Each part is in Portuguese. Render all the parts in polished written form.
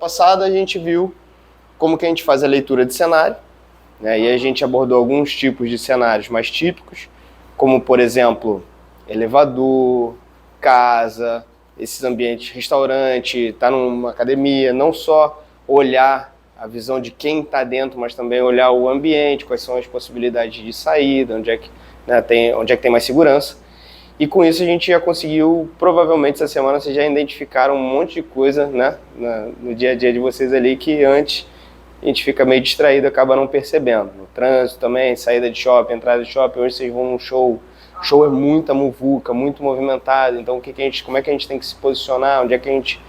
passada a gente viu como que a gente faz a leitura de cenário, né? E a gente abordou alguns tipos de cenários mais típicos, como, por exemplo, elevador, casa, esses ambientes, restaurante, tá numa academia, não só olhar a visão de quem está dentro, mas também olhar o ambiente, quais são as possibilidades de saída, onde é que, né, onde é que tem mais segurança. E com isso a gente já conseguiu, provavelmente essa semana vocês já identificaram um monte de coisa, né, no dia a dia de vocês ali que antes a gente fica meio distraído, acaba não percebendo. No trânsito também, saída de shopping, entrada de shopping, hoje vocês vão num show, show é muita muvuca, muito movimentado, então como é que a gente tem que se posicionar, onde é que a gente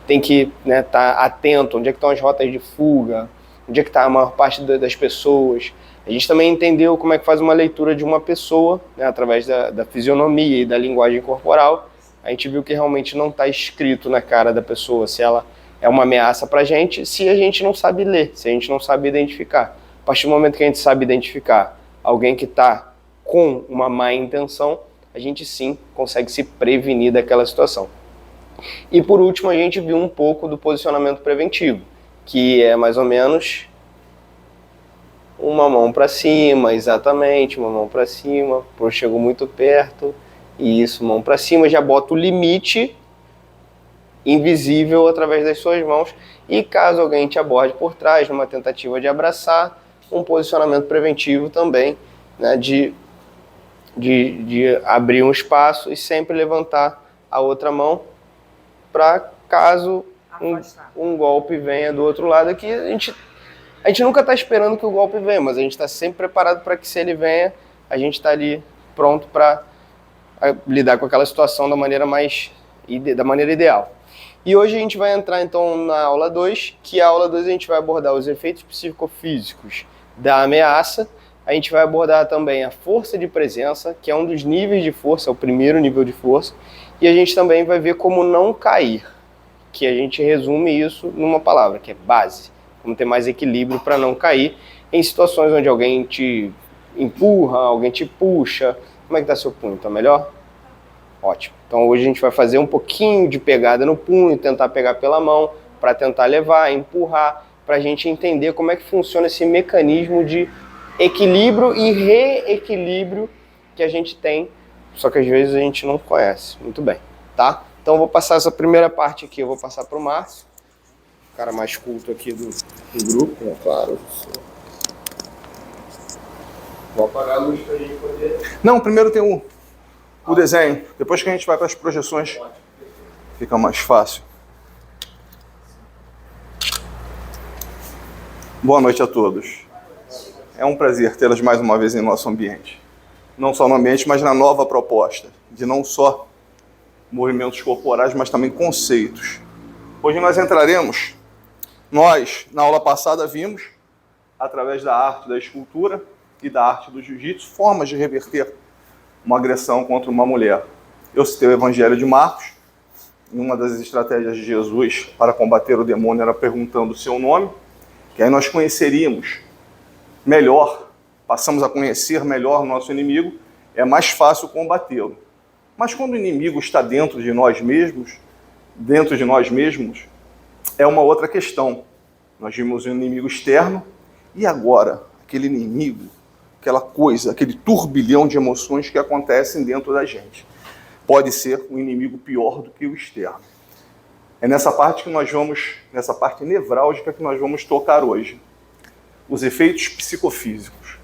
tem que, né, tá atento, onde é que estão as rotas de fuga, onde é que está a maior parte das pessoas. A gente também entendeu como é que faz uma leitura de uma pessoa, né, através da fisionomia e da linguagem corporal. A gente viu que realmente não está escrito na cara da pessoa se ela é uma ameaça para a gente, se a gente não sabe ler, se a gente não sabe identificar. A partir do momento que a gente sabe identificar alguém que está com uma má intenção, a gente sim consegue se prevenir daquela situação. E por último, a gente viu um pouco do posicionamento preventivo, que é mais ou menos uma mão para cima, exatamente, uma mão para cima, chegou muito perto, e isso, mão para cima, já bota o limite invisível através das suas mãos, e caso alguém te aborde por trás, numa tentativa de abraçar, um posicionamento preventivo também, né, de abrir um espaço e sempre levantar a outra mão para caso um golpe venha do outro lado. Aqui a gente nunca está esperando que o golpe venha, mas a gente está sempre preparado para que, se ele venha, a gente está ali pronto para lidar com aquela situação da maneira ideal. E hoje a gente vai entrar então na aula 2, que a aula 2 a gente vai abordar os efeitos psicofísicos da ameaça. A gente vai abordar também a força de presença, que é um dos níveis de força, é o primeiro nível de força. E a gente também vai ver como não cair, que a gente resume isso numa palavra, que é base. Como ter mais equilíbrio para não cair em situações onde alguém te empurra, alguém te puxa. Como é que está seu punho? Está melhor? Ótimo. Então hoje a gente vai fazer um pouquinho de pegada no punho, tentar pegar pela mão, para tentar levar, empurrar, para a gente entender como é que funciona esse mecanismo de equilíbrio e reequilíbrio que a gente tem, só que às vezes a gente não conhece. Muito bem, tá? Então eu vou passar essa primeira parte aqui, eu vou passar para o Márcio, o cara mais culto aqui do grupo, né? Claro. Vou apagar a luz para a gente poder... Não, primeiro tem o desenho, depois que a gente vai para as projeções, fica mais fácil. Boa noite a todos. É um prazer tê-las mais uma vez em nosso ambiente. Não só no ambiente, mas na nova proposta, de não só movimentos corporais, mas também conceitos. Hoje nós entraremos, na aula passada vimos, através da arte da escultura e da arte do jiu-jitsu, formas de reverter uma agressão contra uma mulher. Eu citei o Evangelho de Marcos, e uma das estratégias de Jesus para combater o demônio era perguntando o seu nome, que aí nós conheceríamos melhor, passamos a conhecer melhor o nosso inimigo, é mais fácil combatê-lo. Mas quando o inimigo está dentro de nós mesmos, é uma outra questão. Nós vimos um inimigo externo, e agora, aquele inimigo, aquela coisa, aquele turbilhão de emoções que acontecem dentro da gente. Pode ser um inimigo pior do que o externo. É nessa parte nessa parte nevrálgica que nós vamos tocar hoje. Os efeitos psicofísicos.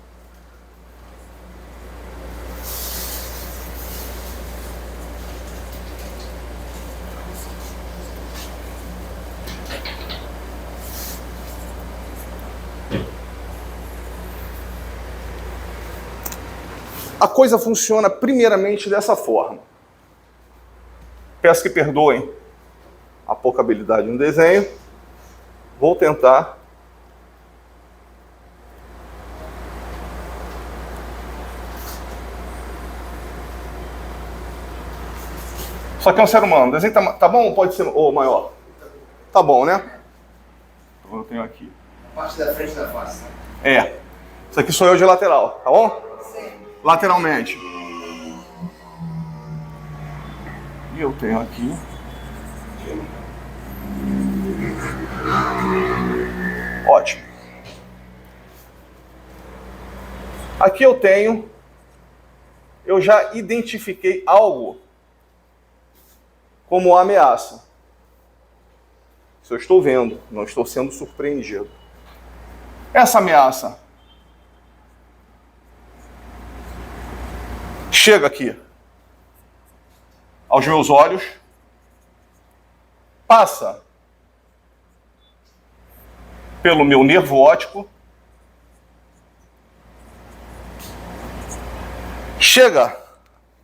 A coisa funciona primeiramente dessa forma. Peço que perdoem a pouca habilidade no desenho. Vou tentar. Só que é um ser humano. O desenho tá bom ou pode ser maior? Tá bom, né? Então eu tenho aqui. A parte da frente da face, né? É. Isso aqui sou eu de lateral, tá bom? Sim. Lateralmente. E eu tenho aqui. Ótimo. Aqui eu já identifiquei algo como ameaça. Isso eu estou vendo, não estou sendo surpreendido. Essa ameaça chega aqui aos meus olhos, passa pelo meu nervo óptico, chega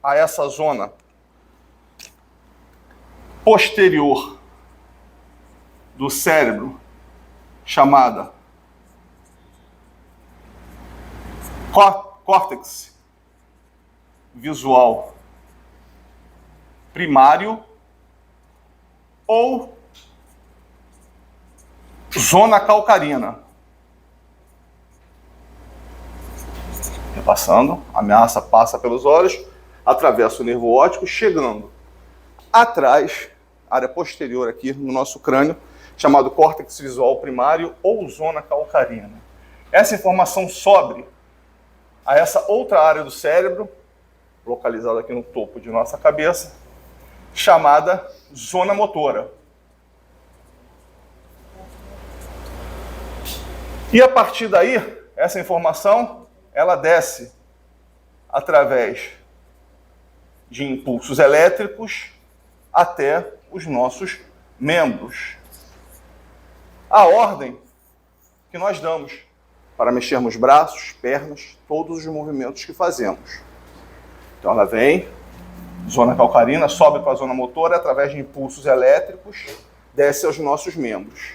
a essa zona posterior do cérebro, chamada córtex visual primário ou zona calcarina. Repassando, a ameaça passa pelos olhos, atravessa o nervo óptico, chegando atrás, área posterior aqui no nosso crânio, chamado córtex visual primário ou zona calcarina. Essa informação sobe a essa outra área do cérebro, localizada aqui no topo de nossa cabeça, chamada zona motora. E a partir daí, essa informação, ela desce através de impulsos elétricos até os nossos membros. A ordem que nós damos para mexermos braços, pernas, todos os movimentos que fazemos. Então ela vem, zona calcarina, sobe para a zona motora, através de impulsos elétricos, desce aos nossos membros,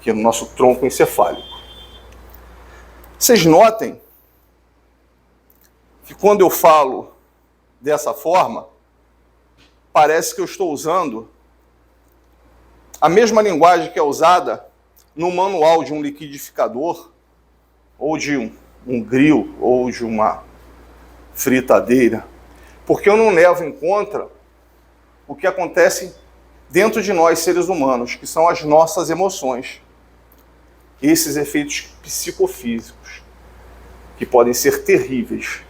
que é o nosso tronco encefálico. Vocês notem que quando eu falo dessa forma, parece que eu estou usando a mesma linguagem que é usada no manual de um liquidificador, ou de um grill, ou de uma fritadeira, porque eu não levo em conta o que acontece dentro de nós, seres humanos, que são as nossas emoções. Esses efeitos psicofísicos, que podem ser terríveis.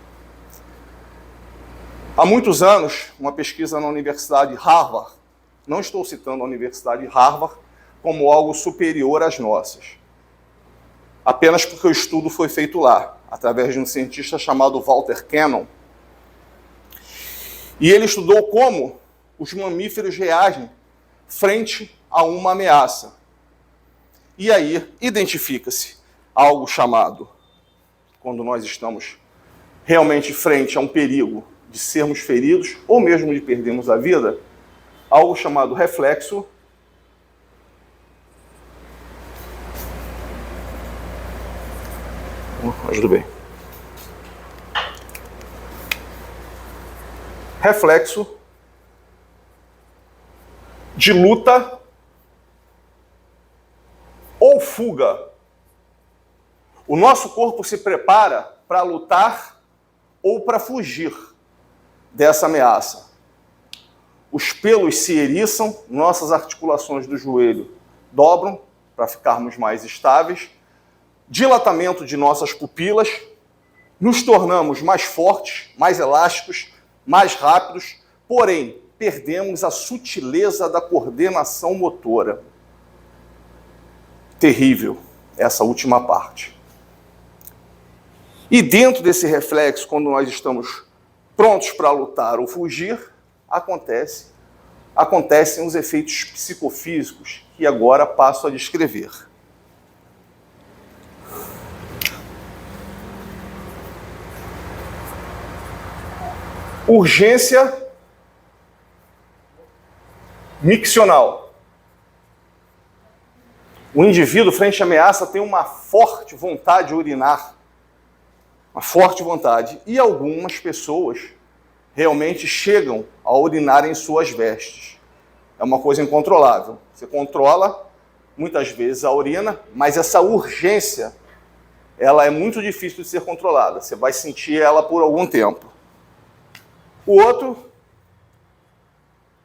Há muitos anos, uma pesquisa na Universidade de Harvard, não estou citando a Universidade de Harvard como algo superior às nossas, apenas porque o estudo foi feito lá, através de um cientista chamado Walter Cannon. E ele estudou como os mamíferos reagem frente a uma ameaça. E aí identifica-se algo chamado, quando nós estamos realmente frente a um perigo de sermos feridos ou mesmo de perdermos a vida, algo chamado reflexo ajuda bem. Reflexo de luta ou fuga. O nosso corpo se prepara para lutar ou para fugir dessa ameaça. Os pelos se eriçam, nossas articulações do joelho dobram para ficarmos mais estáveis, dilatamento de nossas pupilas, nos tornamos mais fortes, mais elásticos, mais rápidos, porém, perdemos a sutileza da coordenação motora. Terrível essa última parte. E dentro desse reflexo, quando nós estamos prontos para lutar ou fugir, acontecem os efeitos psicofísicos que agora passo a descrever. Urgência miccional. O indivíduo, frente à ameaça, tem uma forte vontade de urinar. Uma forte vontade. E algumas pessoas realmente chegam a urinar em suas vestes. É uma coisa incontrolável. Você controla, muitas vezes, a urina, mas essa urgência, ela é muito difícil de ser controlada. Você vai sentir ela por algum tempo. O outro,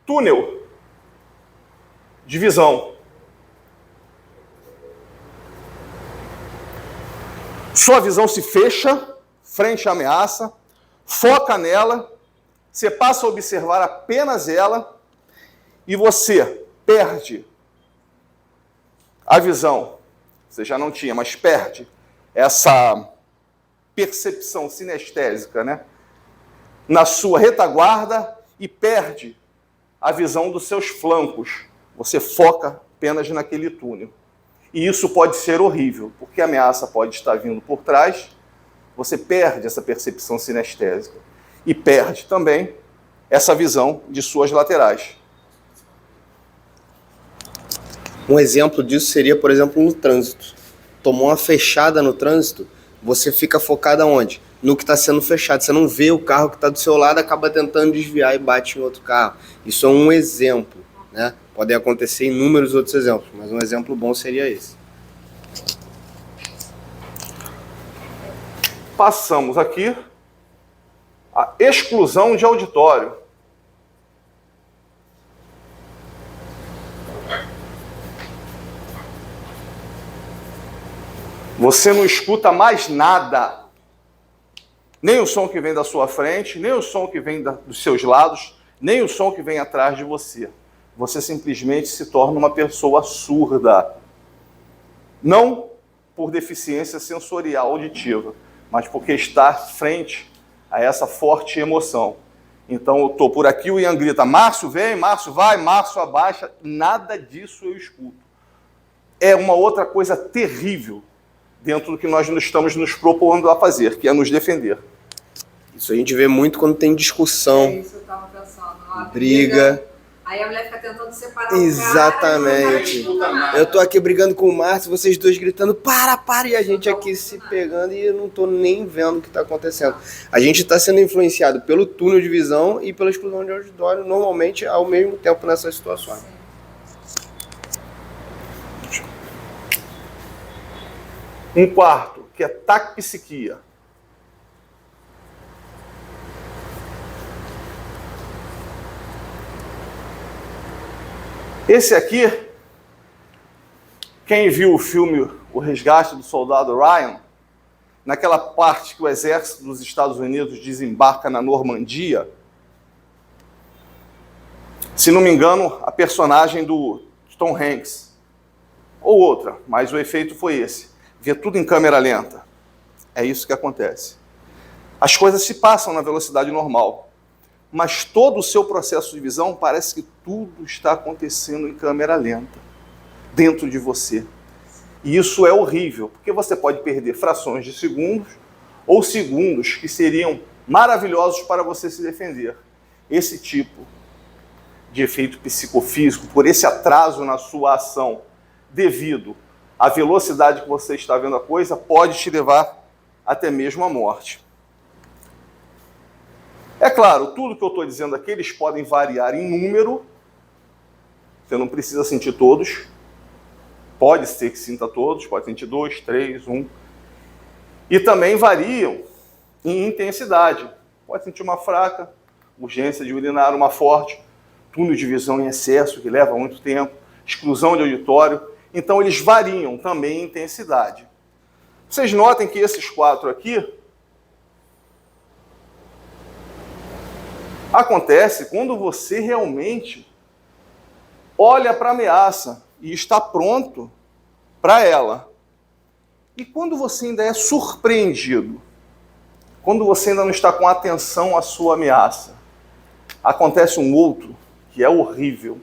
túnel de visão. Sua visão se fecha frente à ameaça, foca nela, você passa a observar apenas ela e você perde a visão. Você já não tinha, mas perde essa percepção sinestésica, né? Na sua retaguarda e perde a visão dos seus flancos. Você foca apenas naquele túnel. E isso pode ser horrível, porque a ameaça pode estar vindo por trás, você perde essa percepção sinestésica e perde também essa visão de suas laterais. Um exemplo disso seria, por exemplo, no trânsito. Tomou uma fechada no trânsito, você fica focado aonde? No que está sendo fechado. Você não vê o carro que está do seu lado, acaba tentando desviar e bate em outro carro. Isso é um exemplo, né? Podem acontecer inúmeros outros exemplos, mas um exemplo bom seria esse. Passamos aqui a exclusão de auditório. Você não escuta mais nada. Nem o som que vem da sua frente, nem o som que vem dos seus lados, nem o som que vem atrás de você. Você simplesmente se torna uma pessoa surda. Não por deficiência sensorial auditiva, mas porque está frente a essa forte emoção. Então eu estou por aqui, o Ian grita, Márcio vem, Márcio vai, Márcio abaixa. Nada disso eu escuto. É uma outra coisa terrível dentro do que nós estamos nos propondo a fazer, que é nos defender. Isso a gente vê muito quando tem discussão, É isso que eu estava pensando. Ó, briga. Aí a mulher fica tentando separar Exatamente. o cara. Eu tô aqui brigando com o Márcio, vocês dois gritando, para, e a gente aqui se pegando e eu não tô nem vendo o que tá acontecendo. A gente tá sendo influenciado pelo túnel de visão e pela exclusão de auditório, normalmente ao mesmo tempo nessas situações. Um quarto, que é taquipsiquia. Esse aqui, quem viu o filme O Resgate do Soldado Ryan, naquela parte que o exército dos Estados Unidos desembarca na Normandia, se não me engano, a personagem do Tom Hanks, ou outra, mas o efeito foi esse. Vê tudo em câmera lenta. É isso que acontece. As coisas se passam na velocidade normal, mas todo o seu processo de visão parece que tudo está acontecendo em câmera lenta, dentro de você. E isso é horrível, porque você pode perder frações de segundos ou segundos que seriam maravilhosos para você se defender. Esse tipo de efeito psicofísico, por esse atraso na sua ação, devido à velocidade que você está vendo a coisa, pode te levar até mesmo à morte. É claro, tudo que eu estou dizendo aqui, eles podem variar em número, você não precisa sentir todos, pode ser que sinta todos, pode sentir 2, 3, 1, e também variam em intensidade, pode sentir uma fraca, urgência de urinar, uma forte, túnel de visão em excesso, que leva muito tempo, exclusão de auditório. Então, eles variam também em intensidade. Vocês notem que esses 4 aqui acontece quando você realmente olha para a ameaça e está pronto para ela. E quando você ainda é surpreendido, quando você ainda não está com atenção à sua ameaça, acontece um outro que é horrível.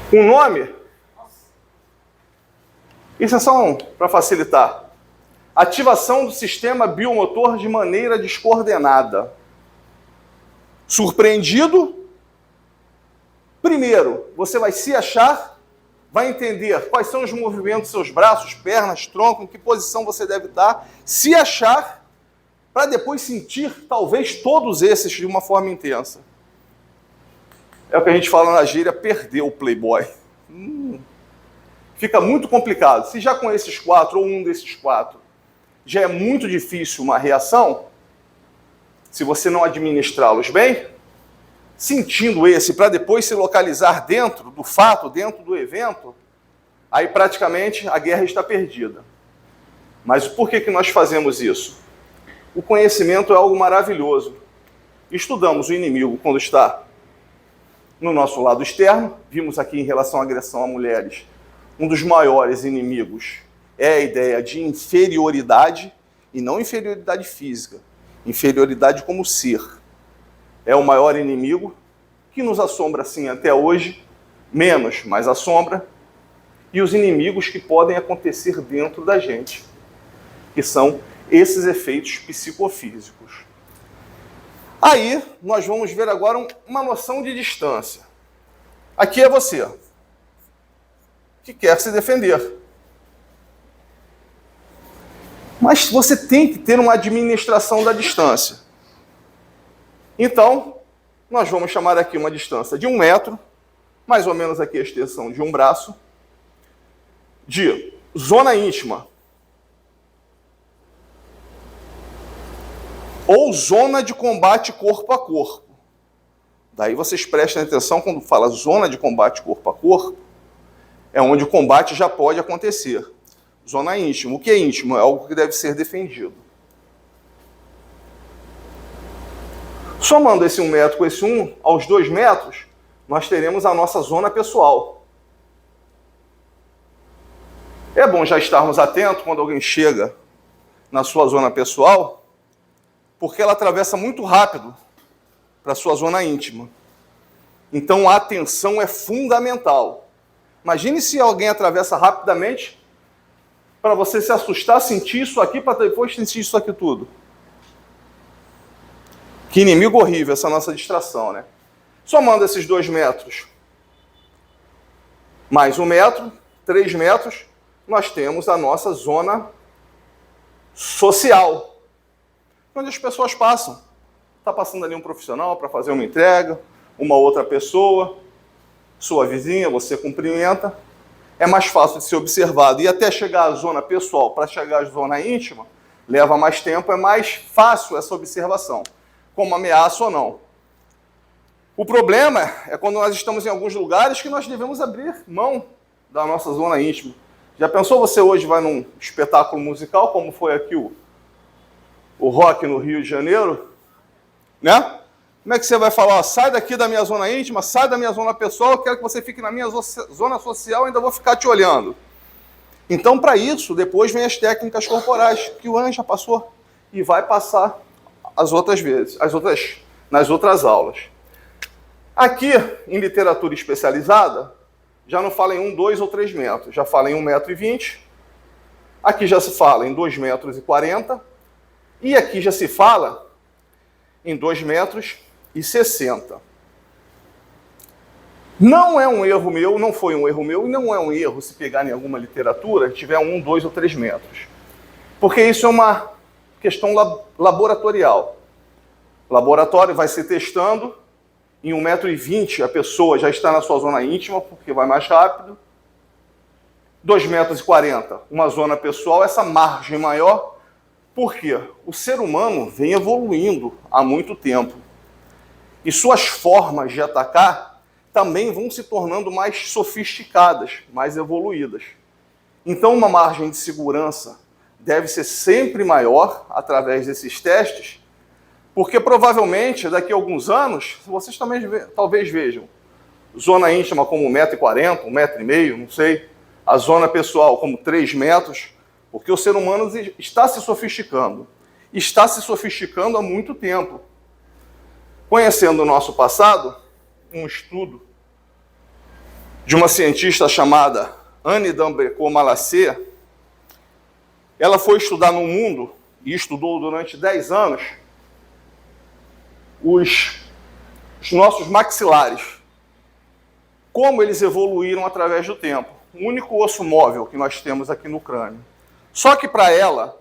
Com nome? Isso é só para facilitar. Ativação do sistema biomotor de maneira descoordenada. Surpreendido? Primeiro, você vai se achar, vai entender quais são os movimentos dos seus braços, pernas, tronco, em que posição você deve estar, se achar, para depois sentir, talvez, todos esses de uma forma intensa. É o que a gente fala na gíria, perder o playboy. Fica muito complicado. Se já com esses 4, ou um desses 4, já é muito difícil uma reação, se você não administrá-los bem, sentindo esse, para depois se localizar dentro do fato, dentro do evento, aí praticamente a guerra está perdida. Mas por que nós fazemos isso? O conhecimento é algo maravilhoso. Estudamos o inimigo quando está no nosso lado externo. Vimos aqui em relação à agressão a mulheres, um dos maiores inimigos é a ideia de inferioridade, e não inferioridade física, inferioridade como ser. É o maior inimigo que nos assombra assim até hoje, menos, mas assombra, e os inimigos que podem acontecer dentro da gente, que são esses efeitos psicofísicos. Aí, nós vamos ver agora uma noção de distância. Aqui é você, que quer se defender. Mas você tem que ter uma administração da distância. Então, nós vamos chamar aqui uma distância de 1 metro, mais ou menos aqui a extensão de um braço, de zona íntima, ou zona de combate corpo a corpo. Daí vocês prestem atenção quando fala zona de combate corpo a corpo, é onde o combate já pode acontecer. Zona íntima. O que é íntimo? É algo que deve ser defendido. Somando esse 1 metro com esse 1, aos 2 metros, nós teremos a nossa zona pessoal. É bom já estarmos atentos quando alguém chega na sua zona pessoal, porque ela atravessa muito rápido para a sua zona íntima. Então a atenção é fundamental. Imagine se alguém atravessa rapidamente para você se assustar, sentir isso aqui, para depois sentir isso aqui tudo. Que inimigo horrível essa nossa distração, né? Somando esses 2 metros, mais 1 metro, 3 metros, nós temos a nossa zona social, onde as pessoas passam. Está passando ali um profissional para fazer uma entrega, uma outra pessoa, sua vizinha, você cumprimenta. É mais fácil de ser observado. E até chegar à zona pessoal, para chegar à zona íntima, leva mais tempo, é mais fácil essa observação, como ameaça ou não. O problema é quando nós estamos em alguns lugares que nós devemos abrir mão da nossa zona íntima. Já pensou você hoje vai num espetáculo musical, como foi aqui o Rock no Rio de Janeiro, né? Como é que você vai falar, ó, sai daqui da minha zona íntima, sai da minha zona pessoal, eu quero que você fique na minha zona social, ainda vou ficar te olhando. Então, para isso, depois vem as técnicas corporais, que o Ana já passou e vai passar as outras vezes, nas outras aulas. Aqui, em literatura especializada, já não fala em 1, 2 ou 3 metros, já fala em 1,20 m. Aqui já se fala em 2,40 m. E aqui já se fala em 2,60 m. Não é um erro meu, não foi um erro meu, e não é um erro se pegar em alguma literatura que tiver 1, 2 ou 3 metros. Porque isso é uma questão laboratorial. O laboratório vai se testando, em 1,20 m a pessoa já está na sua zona íntima, porque vai mais rápido. 2,40 m, uma zona pessoal, essa margem maior. Por quê? O ser humano vem evoluindo há muito tempo. E suas formas de atacar também vão se tornando mais sofisticadas, mais evoluídas. Então, uma margem de segurança deve ser sempre maior através desses testes, porque provavelmente daqui a alguns anos, vocês também talvez vejam zona íntima como 1,40 m, 1,5 m, não sei, a zona pessoal como 3 metros, porque o ser humano está se sofisticando. Está se sofisticando há muito tempo. Conhecendo o nosso passado, um estudo de uma cientista chamada Anne d'Ambreciot-Malassez, ela foi estudar no mundo e estudou durante 10 anos os nossos maxilares, como eles evoluíram através do tempo. O único osso móvel que nós temos aqui no crânio. Só que para ela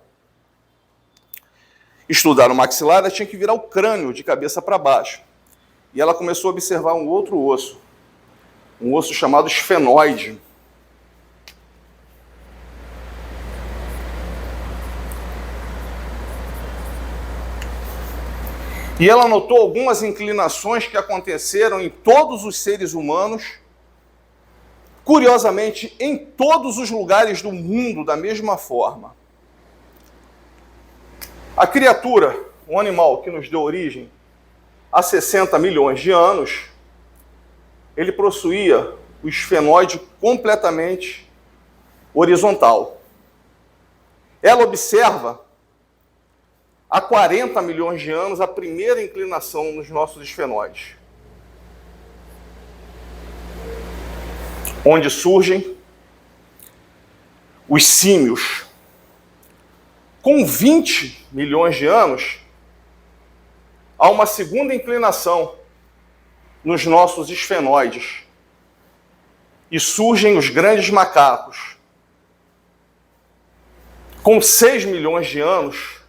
estudar o maxilar, ela tinha que virar o crânio de cabeça para baixo. E ela começou a observar um outro osso, um osso chamado esfenoide. E ela notou algumas inclinações que aconteceram em todos os seres humanos, curiosamente, em todos os lugares do mundo, da mesma forma. A criatura, o animal que nos deu origem há 60 milhões de anos, ele possuía o esfenoide completamente horizontal. Ela observa há 40 milhões de anos a primeira inclinação nos nossos esfenoides, onde surgem os símios. Com 20 milhões de anos, há uma segunda inclinação nos nossos esfenoides e surgem os grandes macacos. Com 6 milhões de anos,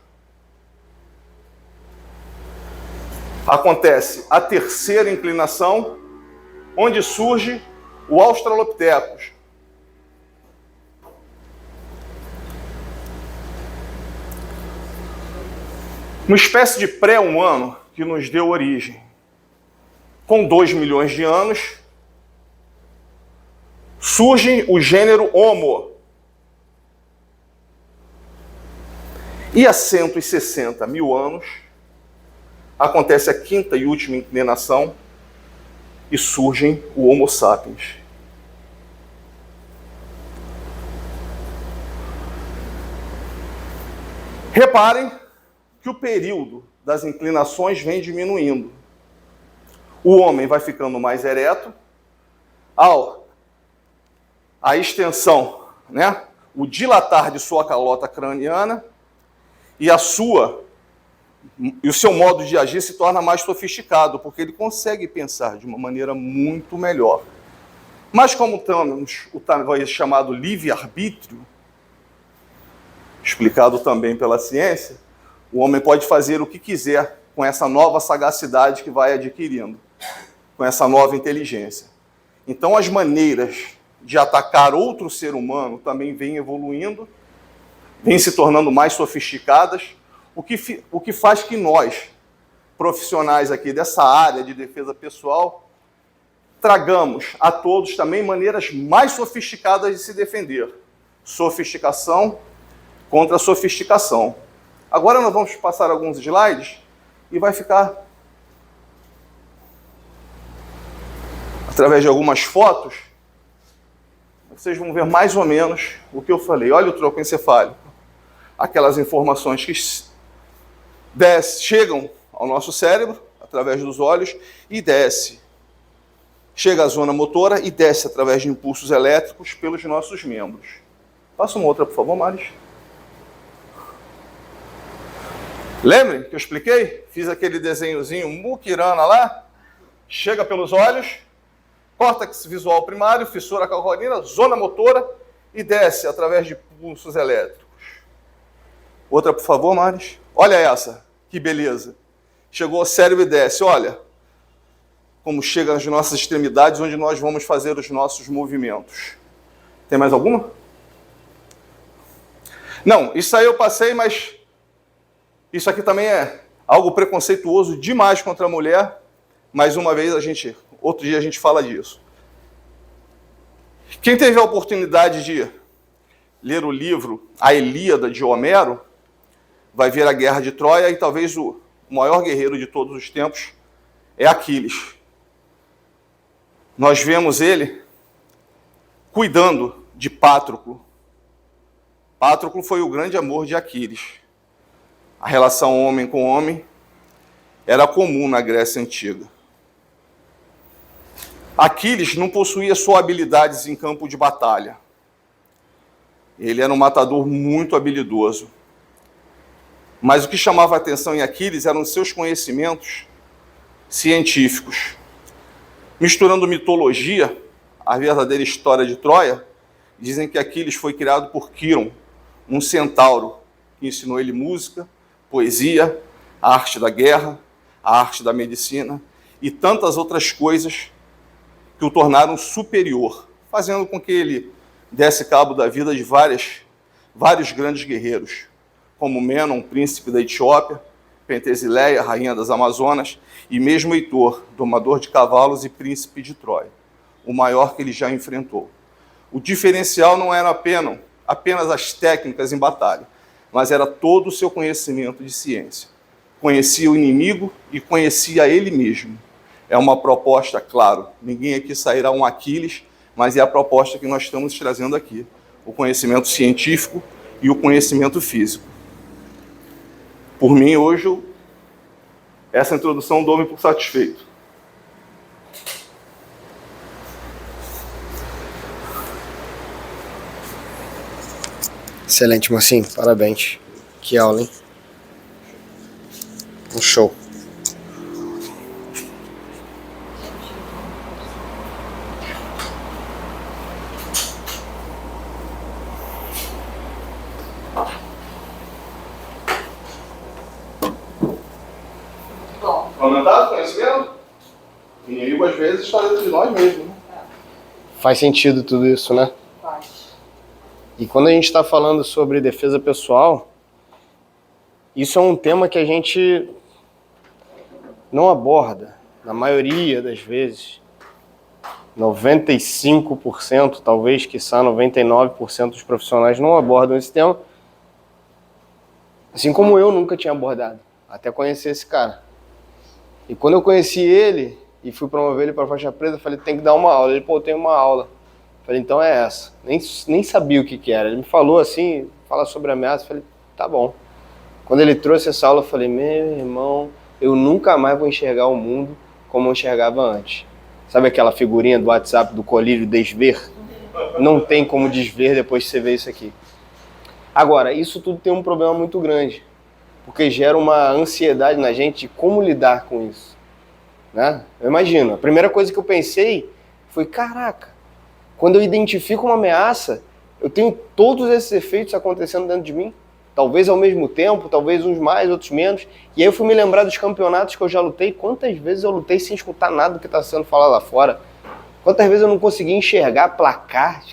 acontece a terceira inclinação, onde surge o Australopithecus. Uma espécie de pré-humano que nos deu origem. Com 2 milhões de anos, surge o gênero Homo. E há 160 mil anos, acontece a quinta e última inclinação e surge o Homo sapiens. Reparem que o período das inclinações vem diminuindo. O homem vai ficando mais ereto, a extensão, o dilatar de sua calota craniana e o seu modo de agir se torna mais sofisticado, porque ele consegue pensar de uma maneira muito melhor. Mas como temos o talvez chamado livre-arbítrio, explicado também pela ciência, o homem pode fazer o que quiser com essa nova sagacidade que vai adquirindo, com essa nova inteligência. Então as maneiras de atacar outro ser humano também vêm evoluindo, vêm se tornando mais sofisticadas, o que faz que nós, profissionais aqui dessa área de defesa pessoal, tragamos a todos também maneiras mais sofisticadas de se defender. Sofisticação contra sofisticação. Agora nós vamos passar alguns slides e vai ficar, através de algumas fotos, vocês vão ver mais ou menos o que eu falei. Olha o tronco encefálico. Aquelas informações que chegam ao nosso cérebro, através dos olhos, e desce. Chega à zona motora e desce através de impulsos elétricos pelos nossos membros. Passa uma outra, por favor, Maris. Lembrem que eu expliquei? Fiz aquele desenhozinho muquirana lá. Chega pelos olhos, córtex visual primário, fissura calcaneana, zona motora e desce através de impulsos elétricos. Outra, por favor, Maris. Olha essa, que beleza. Chegou ao cérebro e desce. Olha como chega nas nossas extremidades, onde nós vamos fazer os nossos movimentos. Tem mais alguma? Não, isso aí eu passei, mas isso aqui também é algo preconceituoso demais contra a mulher. Mais uma vez, outro dia a gente fala disso. Quem teve a oportunidade de ler o livro A Ilíada de Homero, vai ver a Guerra de Troia e talvez o maior guerreiro de todos os tempos é Aquiles. Nós vemos ele cuidando de Pátroclo. Pátroclo foi o grande amor de Aquiles. A relação homem com homem era comum na Grécia Antiga. Aquiles não possuía só habilidades em campo de batalha. Ele era um matador muito habilidoso. Mas o que chamava a atenção em Aquiles eram seus conhecimentos científicos. Misturando mitologia, a verdadeira história de Troia, dizem que Aquiles foi criado por Quiron, um centauro, que ensinou ele música, poesia, a arte da guerra, a arte da medicina e tantas outras coisas que o tornaram superior, fazendo com que ele desse cabo da vida de vários grandes guerreiros, como Menon, príncipe da Etiópia, Pentesileia, rainha das Amazonas, e mesmo Heitor, domador de cavalos e príncipe de Troia, o maior que ele já enfrentou. O diferencial não era apenas as técnicas em batalha, mas era todo o seu conhecimento de ciência. Conhecia o inimigo e conhecia ele mesmo. É uma proposta, claro, ninguém aqui sairá um Aquiles, mas é a proposta que nós estamos trazendo aqui. O conhecimento científico e o conhecimento físico. Por mim, hoje, essa introdução dou-me por satisfeito. Excelente, Mocinho. Parabéns. Que aula, hein? Um show. Aumentar o conhecimento? O inimigo, às vezes, está dentro de nós mesmos. Né? Faz sentido tudo isso, né? Faz. E quando a gente está falando sobre defesa pessoal, isso é um tema que a gente não aborda, na maioria das vezes. 95%, talvez, quiçá 99% dos profissionais não abordam esse tema. Assim como eu nunca tinha abordado, até conhecer esse cara. E quando eu conheci ele e fui promover ele para faixa preta, eu falei, tem que dar uma aula. Ele, pô, tem uma aula. Eu falei, então é essa. Nem sabia o que era. Ele me falou assim, fala sobre ameaça. Eu falei, tá bom. Quando ele trouxe essa aula, eu falei, meu irmão, eu nunca mais vou enxergar o mundo como eu enxergava antes. Sabe aquela figurinha do WhatsApp do colírio desver? Não tem como desver depois que você vê isso aqui. Agora, isso tudo tem um problema muito grande, porque gera uma ansiedade na gente de como lidar com isso. Né? Eu imagino, a primeira coisa que eu pensei foi, caraca, quando eu identifico uma ameaça, eu tenho todos esses efeitos acontecendo dentro de mim, talvez ao mesmo tempo, talvez uns mais, outros menos, e aí eu fui me lembrar dos campeonatos que eu já lutei, quantas vezes eu lutei sem escutar nada do que está sendo falado lá fora, quantas vezes eu não consegui enxergar placar,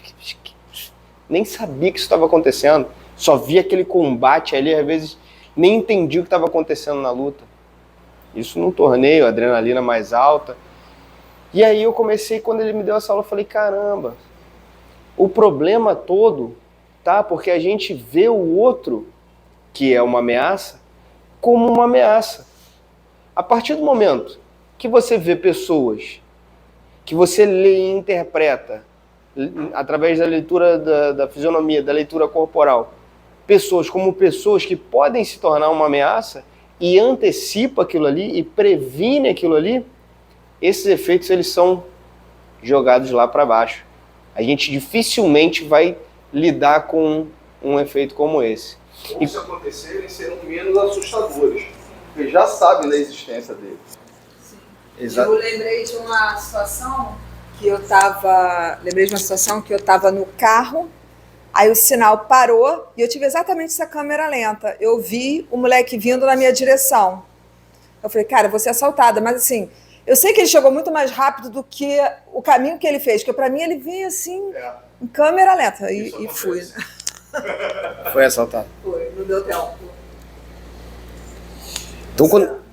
nem sabia que isso estava acontecendo, só via aquele combate ali, às vezes nem entendi o que estava acontecendo na luta. Isso num torneio, adrenalina mais alta. E aí eu comecei, quando ele me deu essa aula, eu falei, caramba, o problema todo, tá? Porque a gente vê o outro, que é uma ameaça, como uma ameaça. A partir do momento que você vê pessoas, que você lê e interpreta, através da leitura da fisionomia, da leitura corporal, pessoas como pessoas que podem se tornar uma ameaça e antecipa aquilo ali e previne aquilo ali, esses efeitos eles são jogados lá para baixo. A gente dificilmente vai lidar com um efeito como esse. Ou se acontecerem, serão menos assustadores, porque já sabem da existência deles. Sim. Exato. Eu lembrei de uma situação que eu estava no carro. Aí o sinal parou e eu tive exatamente essa câmera lenta. Eu vi o moleque vindo na minha direção. Eu falei, cara, eu vou ser assaltada. Mas assim, eu sei que ele chegou muito mais rápido do que o caminho que ele fez. Porque pra mim ele veio assim, em câmera lenta. E fui. Foi assaltado. Foi, não deu tempo. Então, quando...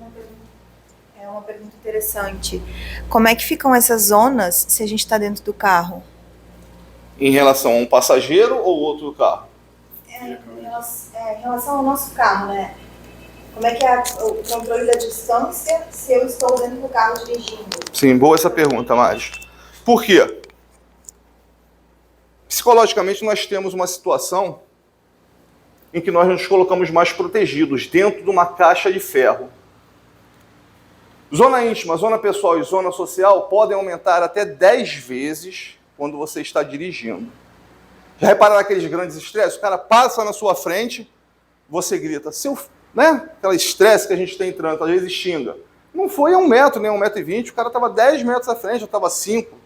É uma pergunta interessante. Como é que ficam essas zonas se a gente está dentro do carro? Em relação a um passageiro ou outro carro? Em relação ao nosso carro, né? Como é que é o controle da distância se eu estou dentro do carro dirigindo? Sim, boa essa pergunta, Mari. Por quê? Psicologicamente, nós temos uma situação em que nós nos colocamos mais protegidos dentro de uma caixa de ferro. Zona íntima, zona pessoal e zona social podem aumentar até 10 vezes quando você está dirigindo. Já repararam aqueles grandes estresses? O cara passa na sua frente, você grita, né? Aquela estresse que a gente tem em trânsito, às vezes xinga. Não foi a 1 metro, nem 1,20 m, o cara estava 10 metros à frente, eu estava 5.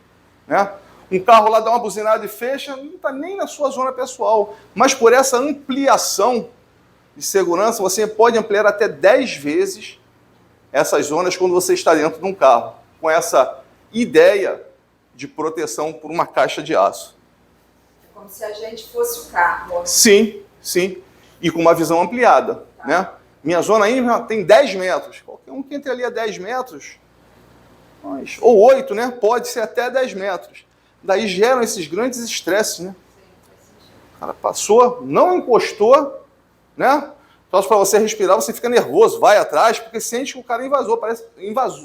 Né? Um carro lá dá uma buzinada e fecha, não está nem na sua zona pessoal. Mas por essa ampliação de segurança, você pode ampliar até 10 vezes essas zonas quando você está dentro de um carro, com essa ideia de proteção por uma caixa de aço. É como se a gente fosse o carro. Sim, sim. E com uma visão ampliada. Né? Minha zona íngreme tem 10 metros. Qualquer um que entre ali a 10 metros, ou 8, né? Pode ser até 10 metros. Daí geram esses grandes estresses, né? O cara passou, não encostou, né? Só para você respirar, você fica nervoso, vai atrás, porque sente que o cara invasou,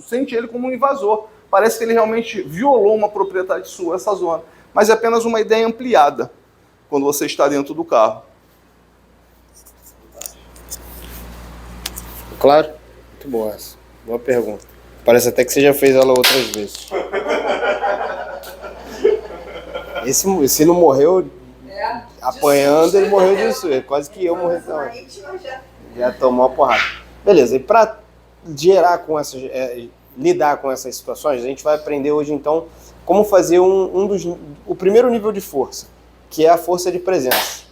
sente ele como um invasor. Parece que ele realmente violou uma propriedade sua, essa zona. Mas é apenas uma ideia ampliada quando você está dentro do carro. Claro? Muito boa essa. Boa pergunta. Parece até que você já fez ela outras vezes. Esse não morreu apanhando, ele morreu disso. Quase que eu morri também. Já tomou uma porrada. Beleza, e para lidar com essas situações, a gente vai aprender hoje então como fazer o primeiro nível de força, que é a força de presença.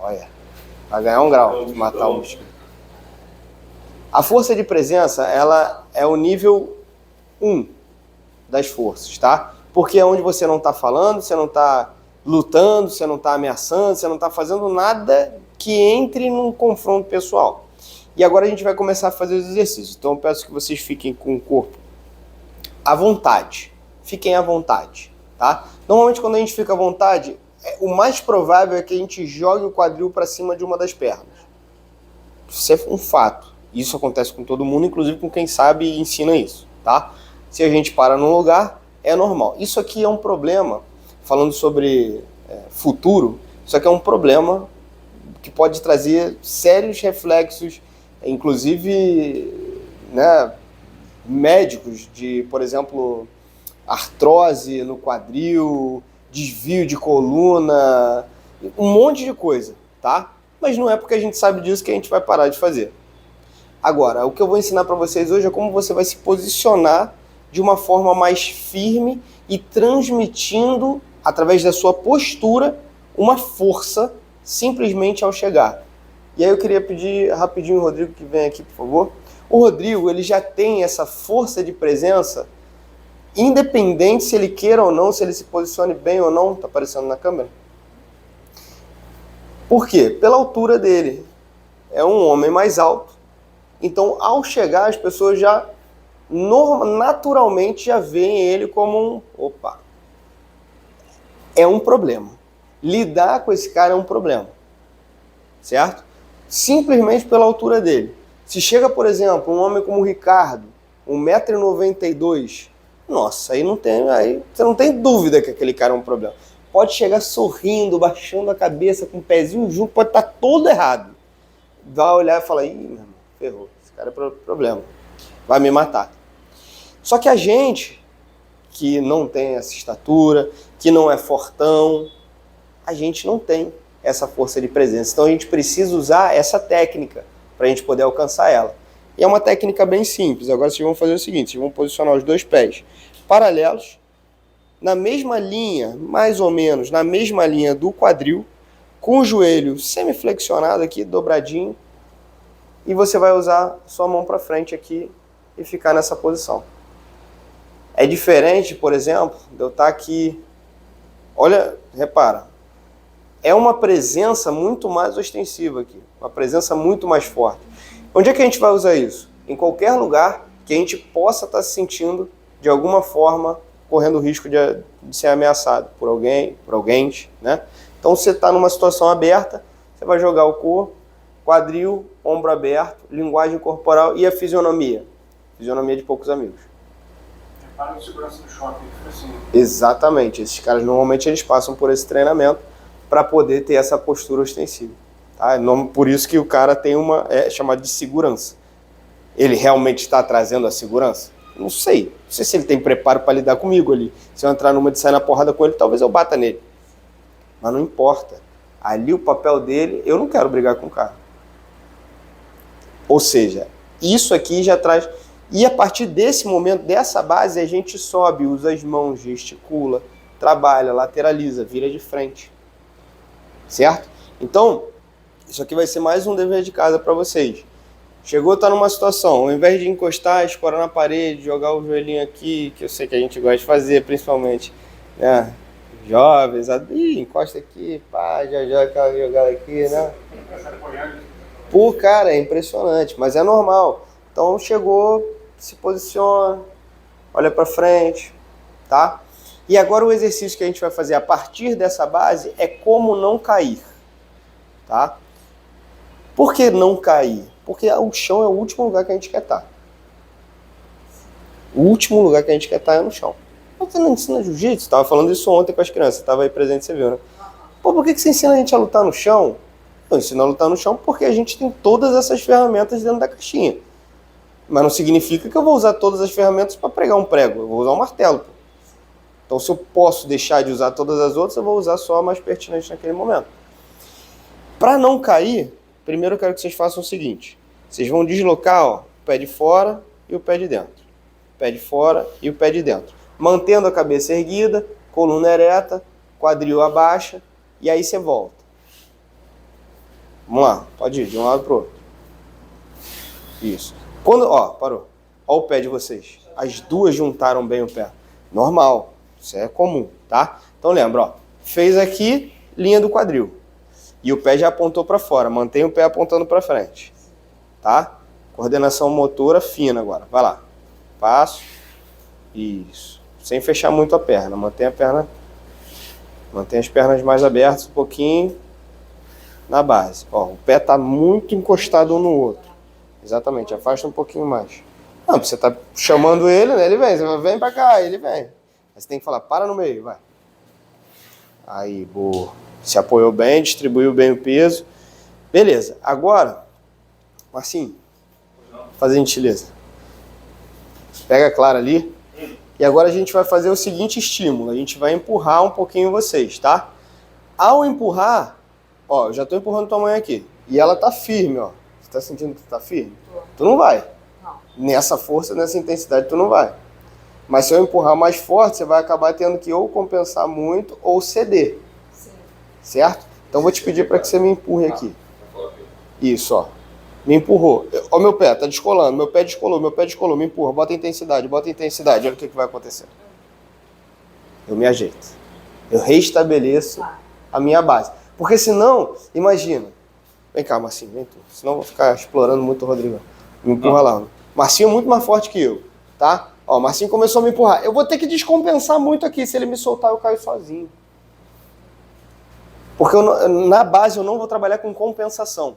Olha, vai ganhar um grau de matar o mosquito. A força de presença, ela é o nível 1 das forças, tá? Porque é onde você não está falando, você não está lutando, você não está ameaçando, você não está fazendo nada que entre num confronto pessoal. E agora a gente vai começar a fazer os exercícios. Então eu peço que vocês fiquem com o corpo à vontade. Fiquem à vontade, tá? Normalmente quando a gente fica à vontade, o mais provável é que a gente jogue o quadril para cima de uma das pernas. Isso é um fato. Isso acontece com todo mundo, inclusive com quem sabe e ensina isso, tá? Se a gente para num lugar, é normal. Isso aqui é um problema, falando sobre futuro, isso aqui é um problema que pode trazer sérios reflexos, inclusive, né, médicos, de, por exemplo, artrose no quadril, desvio de coluna, um monte de coisa, tá? Mas não é porque a gente sabe disso que a gente vai parar de fazer. Agora, o que eu vou ensinar para vocês hoje é como você vai se posicionar de uma forma mais firme e transmitindo, através da sua postura, uma força simplesmente ao chegar. E aí eu queria pedir rapidinho o Rodrigo que vem aqui, por favor. O Rodrigo, ele já tem essa força de presença, independente se ele queira ou não, se ele se posicione bem ou não, tá aparecendo na câmera. Por quê? Pela altura dele. É um homem mais alto. Então, ao chegar, as pessoas já naturalmente já veem ele como é um problema. Lidar com esse cara é um problema, certo? Simplesmente pela altura dele. Se chega, por exemplo, um homem como o Ricardo, 1,92 m, nossa, aí você não tem dúvida que aquele cara é um problema. Pode chegar sorrindo, baixando a cabeça, com o pezinho junto, pode estar todo errado. Vai olhar e falar, ih, meu irmão, ferrou, esse cara é problema, vai me matar. Só que a gente, que não tem essa estatura, que não é fortão, a gente não tem essa força de presença. Então a gente precisa usar essa técnica para a gente poder alcançar ela. E é uma técnica bem simples. Agora vocês vão fazer o seguinte, vocês vão posicionar os dois pés paralelos, na mesma linha, mais ou menos, na mesma linha do quadril, com o joelho semiflexionado aqui, dobradinho, e você vai usar sua mão para frente aqui e ficar nessa posição. É diferente, por exemplo, de eu estar aqui, olha, repara, é uma presença muito mais ostensiva aqui, uma presença muito mais forte. Onde é que a gente vai usar isso? Em qualquer lugar que a gente possa estar se sentindo, de alguma forma, correndo o risco de ser ameaçado por alguém, né? Então, você está numa situação aberta, você vai jogar o corpo, quadril, ombro aberto, linguagem corporal e a fisionomia. Fisionomia de poucos amigos. Para o segurança do shopping, assim. Exatamente. Esses caras, normalmente, eles passam por esse treinamento para poder ter essa postura ostensiva. Tá? Por isso que o cara tem é chamado de segurança. Ele realmente está trazendo a segurança? Não sei. Não sei se ele tem preparo para lidar comigo ali. Se eu entrar numa de sair na porrada com ele, talvez eu bata nele. Mas não importa. Ali o papel dele, eu não quero brigar com o cara. Ou seja, isso aqui já traz... E a partir desse momento, dessa base, a gente sobe, usa as mãos, gesticula, trabalha, lateraliza, vira de frente. Certo? Então, isso aqui vai ser mais um dever de casa para vocês. Chegou, tá numa situação, ao invés de encostar, escorar na parede, jogar o joelhinho aqui, que eu sei que a gente gosta de fazer, principalmente, né? Jovens, encosta aqui, pá, já aquela jogada aqui, né? Pô, cara, é impressionante, mas é normal. Então chegou, se posiciona, olha para frente, tá? E agora o exercício que a gente vai fazer a partir dessa base é como não cair, tá? Por que não cair? Porque o chão é o último lugar que a gente quer estar. O último lugar que a gente quer estar é no chão. Você não ensina jiu-jitsu? Você estava falando isso ontem com as crianças, você estava aí presente, você viu, né? Pô, por que você ensina a gente a lutar no chão? Eu ensino a lutar no chão porque a gente tem todas essas ferramentas dentro da caixinha. Mas não significa que eu vou usar todas as ferramentas para pregar um prego. Eu vou usar um martelo. Pô. Então, se eu posso deixar de usar todas as outras, eu vou usar só a mais pertinente naquele momento. Para não cair, primeiro eu quero que vocês façam o seguinte. Vocês vão deslocar, ó, o pé de fora e o pé de dentro. O pé de fora e o pé de dentro. Mantendo a cabeça erguida, coluna ereta, quadril abaixa, e aí você volta. Vamos lá, pode ir de um lado pro outro. Isso. Quando, ó, parou. Ó o pé de vocês. As duas juntaram bem o pé. Normal. Isso é comum, tá? Então lembra, ó. Fez aqui, linha do quadril. E o pé já apontou para fora. Mantém o pé apontando para frente. Tá? Coordenação motora fina agora. Vai lá. Passo. Isso. Sem fechar muito a perna. Mantém a perna. Mantém as pernas mais abertas um pouquinho. Na base. Ó, o pé tá muito encostado um no outro. Exatamente. Afasta um pouquinho mais. Não, você tá chamando ele, né? Ele vem. Você vem pra cá, ele vem. Aí você tem que falar, para no meio, vai. Aí, boa. Se apoiou bem, distribuiu bem o peso. Beleza. Agora, Marcinho, fazer gentileza. Pega a Clara ali. E agora a gente vai fazer o seguinte estímulo. A gente vai empurrar um pouquinho vocês, tá? Ao empurrar, ó, eu já tô empurrando tua mãe aqui. E ela tá firme, ó. Você tá sentindo que tu tá firme? Tu não vai. Não. Nessa força, nessa intensidade, tu não vai. Mas se eu empurrar mais forte, você vai acabar tendo que ou compensar muito ou ceder. Sim. Certo? Então vou te pedir para que você me empurre aqui. Isso, ó. Me empurrou. Ó, meu pé, tá descolando. Meu pé descolou, meu pé descolou. Me empurra, bota intensidade, bota intensidade. Olha o que vai acontecer. Eu me ajeito. Eu restabeleço a minha base. Porque senão, imagina. Vem cá, Marcinho, vem tu. Senão eu vou ficar explorando muito o Rodrigo. Me empurra lá. Marcinho é muito mais forte que eu, tá? Ó, o Marcinho começou a me empurrar. Eu vou ter que descompensar muito aqui. Se ele me soltar, eu caio sozinho. Porque na base eu não vou trabalhar com compensação.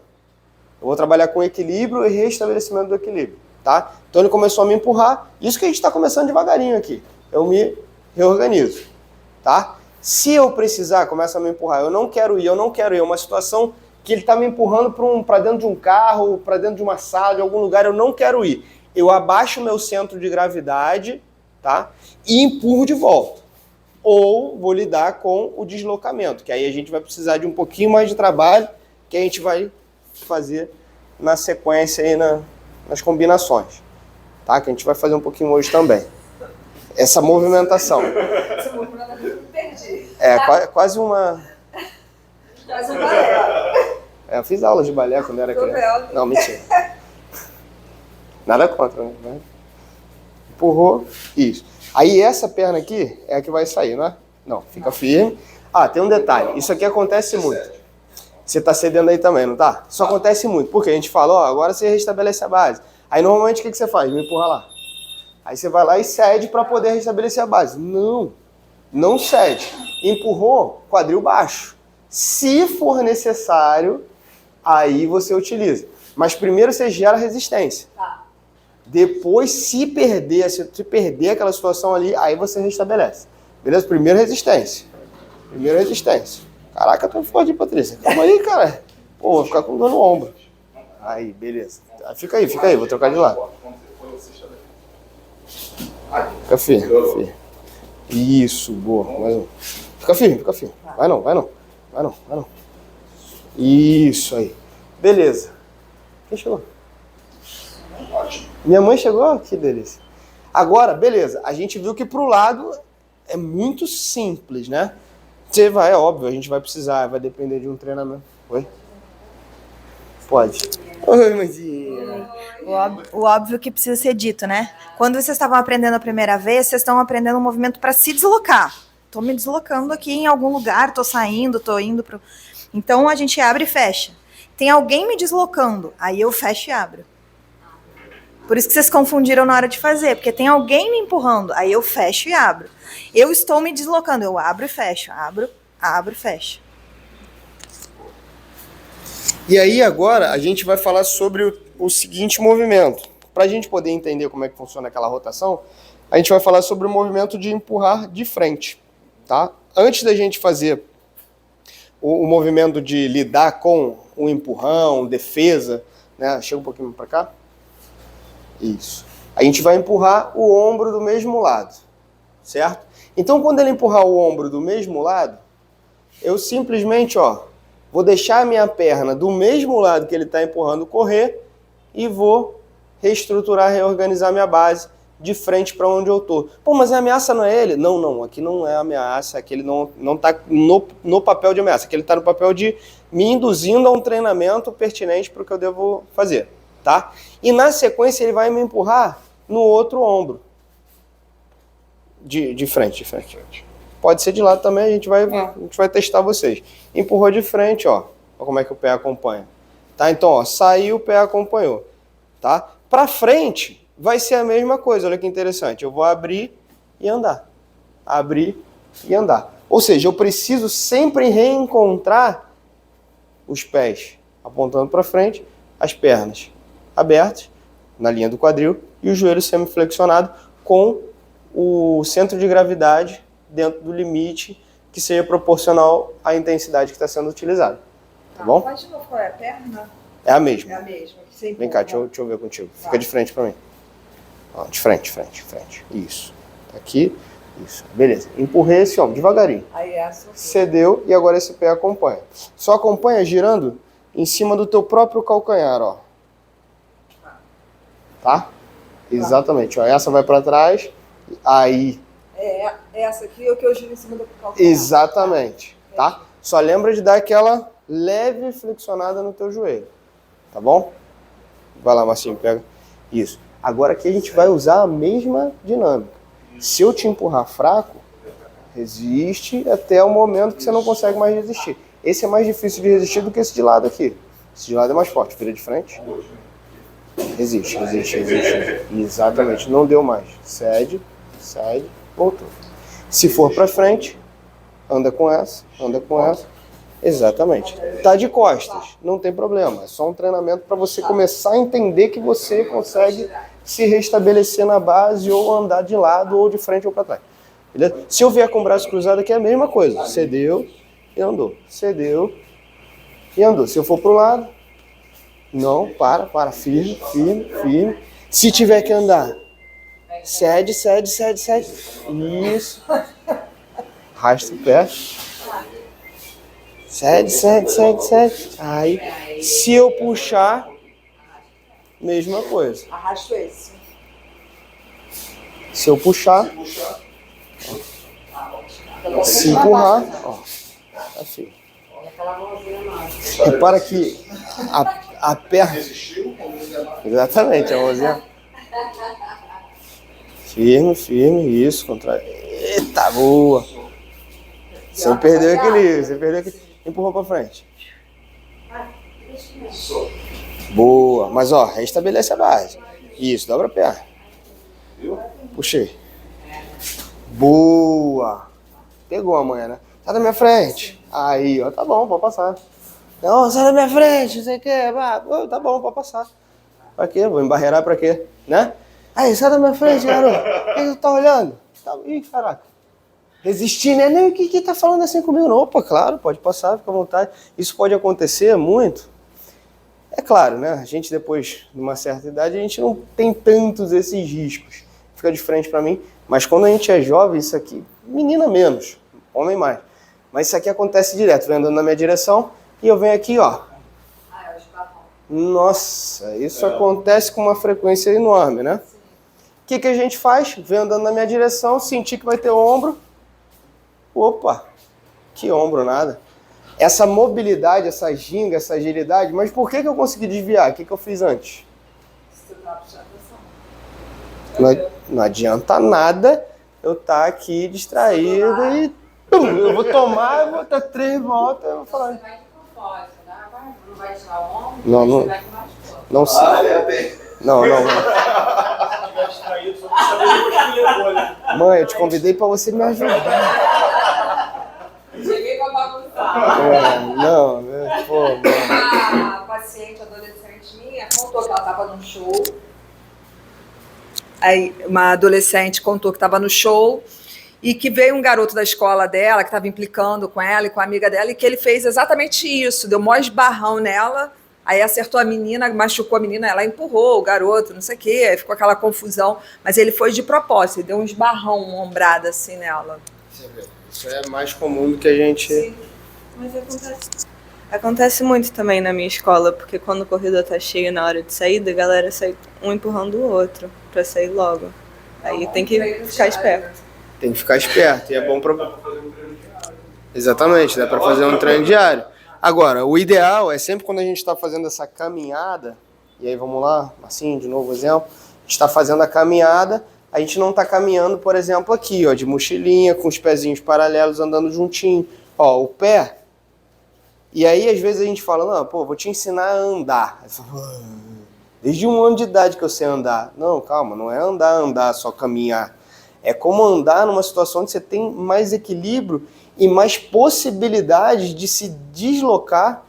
Eu vou trabalhar com equilíbrio e restabelecimento do equilíbrio, tá? Então ele começou a me empurrar. Isso que a gente está começando devagarinho aqui. Eu me reorganizo, tá? Se eu precisar, começa a me empurrar. Eu não quero ir. É uma situação que ele está me empurrando para dentro de um carro, para dentro de uma sala, de algum lugar. Eu não quero ir. Eu abaixo o meu centro de gravidade, tá? E empurro de volta. Ou vou lidar com o deslocamento, que aí a gente vai precisar de um pouquinho mais de trabalho, que a gente vai fazer na sequência aí nas combinações, tá? Que a gente vai fazer um pouquinho hoje também. Essa movimentação. Essa movimentação eu perdi. É quase uma... Quase um balé. Eu fiz aulas de balé quando era criança. Não, mentira. Nada contra, né? Empurrou, isso. Aí essa perna aqui é a que vai sair, não é? Não, fica firme. Ah, tem um detalhe. Isso aqui acontece muito. Você tá cedendo aí também, não tá? Isso acontece muito. Porque a gente fala, ó, agora você restabelece a base. Aí normalmente o que você faz? Me empurra lá. Aí você vai lá e cede para poder restabelecer a base. Não, não cede. Empurrou, quadril baixo. Se for necessário, aí você utiliza. Mas primeiro você gera resistência. Tá. Depois, se perder aquela situação ali, aí você restabelece. Beleza? Primeiro resistência. Caraca, tô forte, Patrícia. Calma aí, cara. Pô, vou ficar com dor no ombro. Aí, beleza. Fica aí. Vou trocar de lado. Fica firme. Isso, boa. Mais um. Fica firme. Vai não. Isso aí. Beleza. Quem chegou? Minha mãe chegou? Que delícia. Agora, beleza. A gente viu que pro lado é muito simples, né? Você vai, é óbvio, a gente vai precisar, vai depender de um treinamento. Oi? Pode. Oi, mãezinha. O óbvio que precisa ser dito, né? Quando vocês estavam aprendendo a primeira vez, vocês estão aprendendo um movimento para se deslocar. Tô me deslocando aqui em algum lugar, tô saindo, tô indo pro... Então a gente abre e fecha. tem alguém me deslocando, aí eu fecho e abro. Por isso que vocês confundiram na hora de fazer, porque tem alguém me empurrando, aí eu fecho e abro. Eu estou me deslocando, eu abro e fecho, abro, fecho. E aí agora a gente vai falar sobre o seguinte movimento. Para a gente poder entender como é que funciona aquela rotação, a gente vai falar sobre o movimento de empurrar de frente, tá? Antes da gente fazer o movimento de lidar com o empurrão, defesa, né? Chega um pouquinho para cá. Isso. A gente vai empurrar o ombro do mesmo lado, certo? Então, quando ele empurrar o ombro do mesmo lado, eu simplesmente, vou deixar a minha perna do mesmo lado que ele está empurrando correr e vou reestruturar, reorganizar minha base de frente para onde eu tô. Pô, mas a ameaça não é ele? Não, aqui não é ameaça, aqui ele não está no papel de ameaça, aqui ele está no papel de me induzindo a um treinamento pertinente para o que eu devo fazer, tá? E na sequência ele vai me empurrar no outro ombro, de frente. Pode ser de lado também, a gente vai testar vocês. Empurrou de frente, ó como é que o pé acompanha. Tá? Então, saiu, o pé acompanhou. Tá? Para frente, vai ser a mesma coisa, olha que interessante. Eu vou abrir e andar. Abrir e andar. Ou seja, eu preciso sempre reencontrar os pés apontando para frente, as pernas abertas, na linha do quadril, e o joelho semiflexionado com o centro de gravidade dentro do limite que seja proporcional à intensidade que está sendo utilizada. Tá bom? Pode de novo, qual é a perna? É a mesma. É a mesma. Vem cá, deixa eu ver contigo. Fica de frente para mim. De frente. Isso. Aqui. Isso. Beleza. Empurrei esse ombro devagarinho. Aí essa. Cedeu e agora esse pé acompanha. Só acompanha girando em cima do teu próprio calcanhar, ó. Tá? Exatamente. Ó, essa vai para trás. Aí. Essa aqui é o que eu giro em cima do calcanhar. Exatamente. Tá? Só lembra de dar aquela leve flexionada no teu joelho. Tá bom? Vai lá, Marcinho, pega. Isso. Agora aqui a gente vai usar a mesma dinâmica. Se eu te empurrar fraco, resiste até o momento que você não consegue mais resistir. Esse é mais difícil de resistir do que esse de lado aqui. Esse de lado é mais forte. Vira de frente. Resiste. Exatamente. Não deu mais. Cede, voltou. Se for pra frente, anda com essa. Exatamente. Tá de costas, não tem problema. É só um treinamento para você começar a entender que você consegue se restabelecer na base ou andar de lado ou de frente ou para trás. Beleza? Se eu vier com o braço cruzado aqui é a mesma coisa. Cedeu e andou. Cedeu e andou. Se eu for pro lado, não, para. Firme. Se tiver que andar, cede. Isso. Arrasta o pé. Cede. Aí, se eu puxar, mesma coisa. Arrasto esse. Se eu puxar, se empurrar, assim. Repara que a perna... Exatamente, a mãozinha. Firme, isso, contra... Eita, boa. Você perdeu o equilíbrio, empurrou pra frente. Boa, mas restabelece a base. Isso, dobra a perna. Puxei. Boa. Pegou a manha, né? Sai da minha frente. Aí, tá bom, pode passar. Não, sai da minha frente, não sei o que. Tá bom, pode passar. Pra quê? Vou embarrear pra quê? Né? Aí, sai da minha frente, garoto. Por que você tá olhando? Ih, caraca. Resistir, né? Nem o que tá falando assim comigo? Não, opa, claro, pode passar, fica à vontade. Isso pode acontecer muito. É claro, né? A gente depois, de uma certa idade, a gente não tem tantos esses riscos. Fica de frente pra mim. Mas quando a gente é jovem, isso aqui, menina menos, homem mais. Mas isso aqui acontece direto. Vem andando na minha direção e eu venho aqui, Nossa, isso acontece com uma frequência enorme, né? O que a gente faz? Vem andando na minha direção, sentir que vai ter ombro. Opa, que ombro, nada. Essa mobilidade, essa ginga, essa agilidade, mas por que eu consegui desviar? O que eu fiz antes? Não adianta nada eu estar aqui distraído e eu vou tomar, eu vou dar 3 voltas, eu vou falar. tirar o ombro, Não, você não. vai com mais força. Não sei. tem. Não. Se tiver distraído, só pra saber depois que levou, né? Mãe, eu te convidei pra você me ajudar. Cheguei pra bagunçar. Não, pô, mano. Uma paciente adolescente minha contou que ela estava num show. Aí, uma adolescente contou que estava no show e que veio um garoto da escola dela, que estava implicando com ela e com a amiga dela, e que ele fez exatamente isso, deu maior esbarrão nela, aí acertou a menina, machucou a menina, ela empurrou o garoto, não sei o quê, aí ficou aquela confusão, mas ele foi de propósito, ele deu um esbarrão, uma ombrada assim nela. Isso é mais comum do que a gente... Sim. Mas acontece muito também na minha escola, porque quando o corredor tá cheio na hora de saída, a galera sai um empurrando o outro pra sair logo. Aí tem que ficar esperto. Tem que ficar esperto, e é bom pra... Exatamente, dá pra fazer um treino diário. Agora, o ideal é sempre quando a gente tá fazendo essa caminhada, e aí vamos lá, assim, de novo exemplo, a gente tá fazendo a caminhada, a gente não tá caminhando, por exemplo, aqui, ó, de mochilinha, com os pezinhos paralelos, andando juntinho. Ó, o pé. E aí, às vezes, a gente fala, não, pô, vou te ensinar a andar. Aí fala, desde 1 ano de idade que eu sei andar. Não, calma, não é andar, só caminhar. É como andar numa situação onde você tem mais equilíbrio e mais possibilidades de se deslocar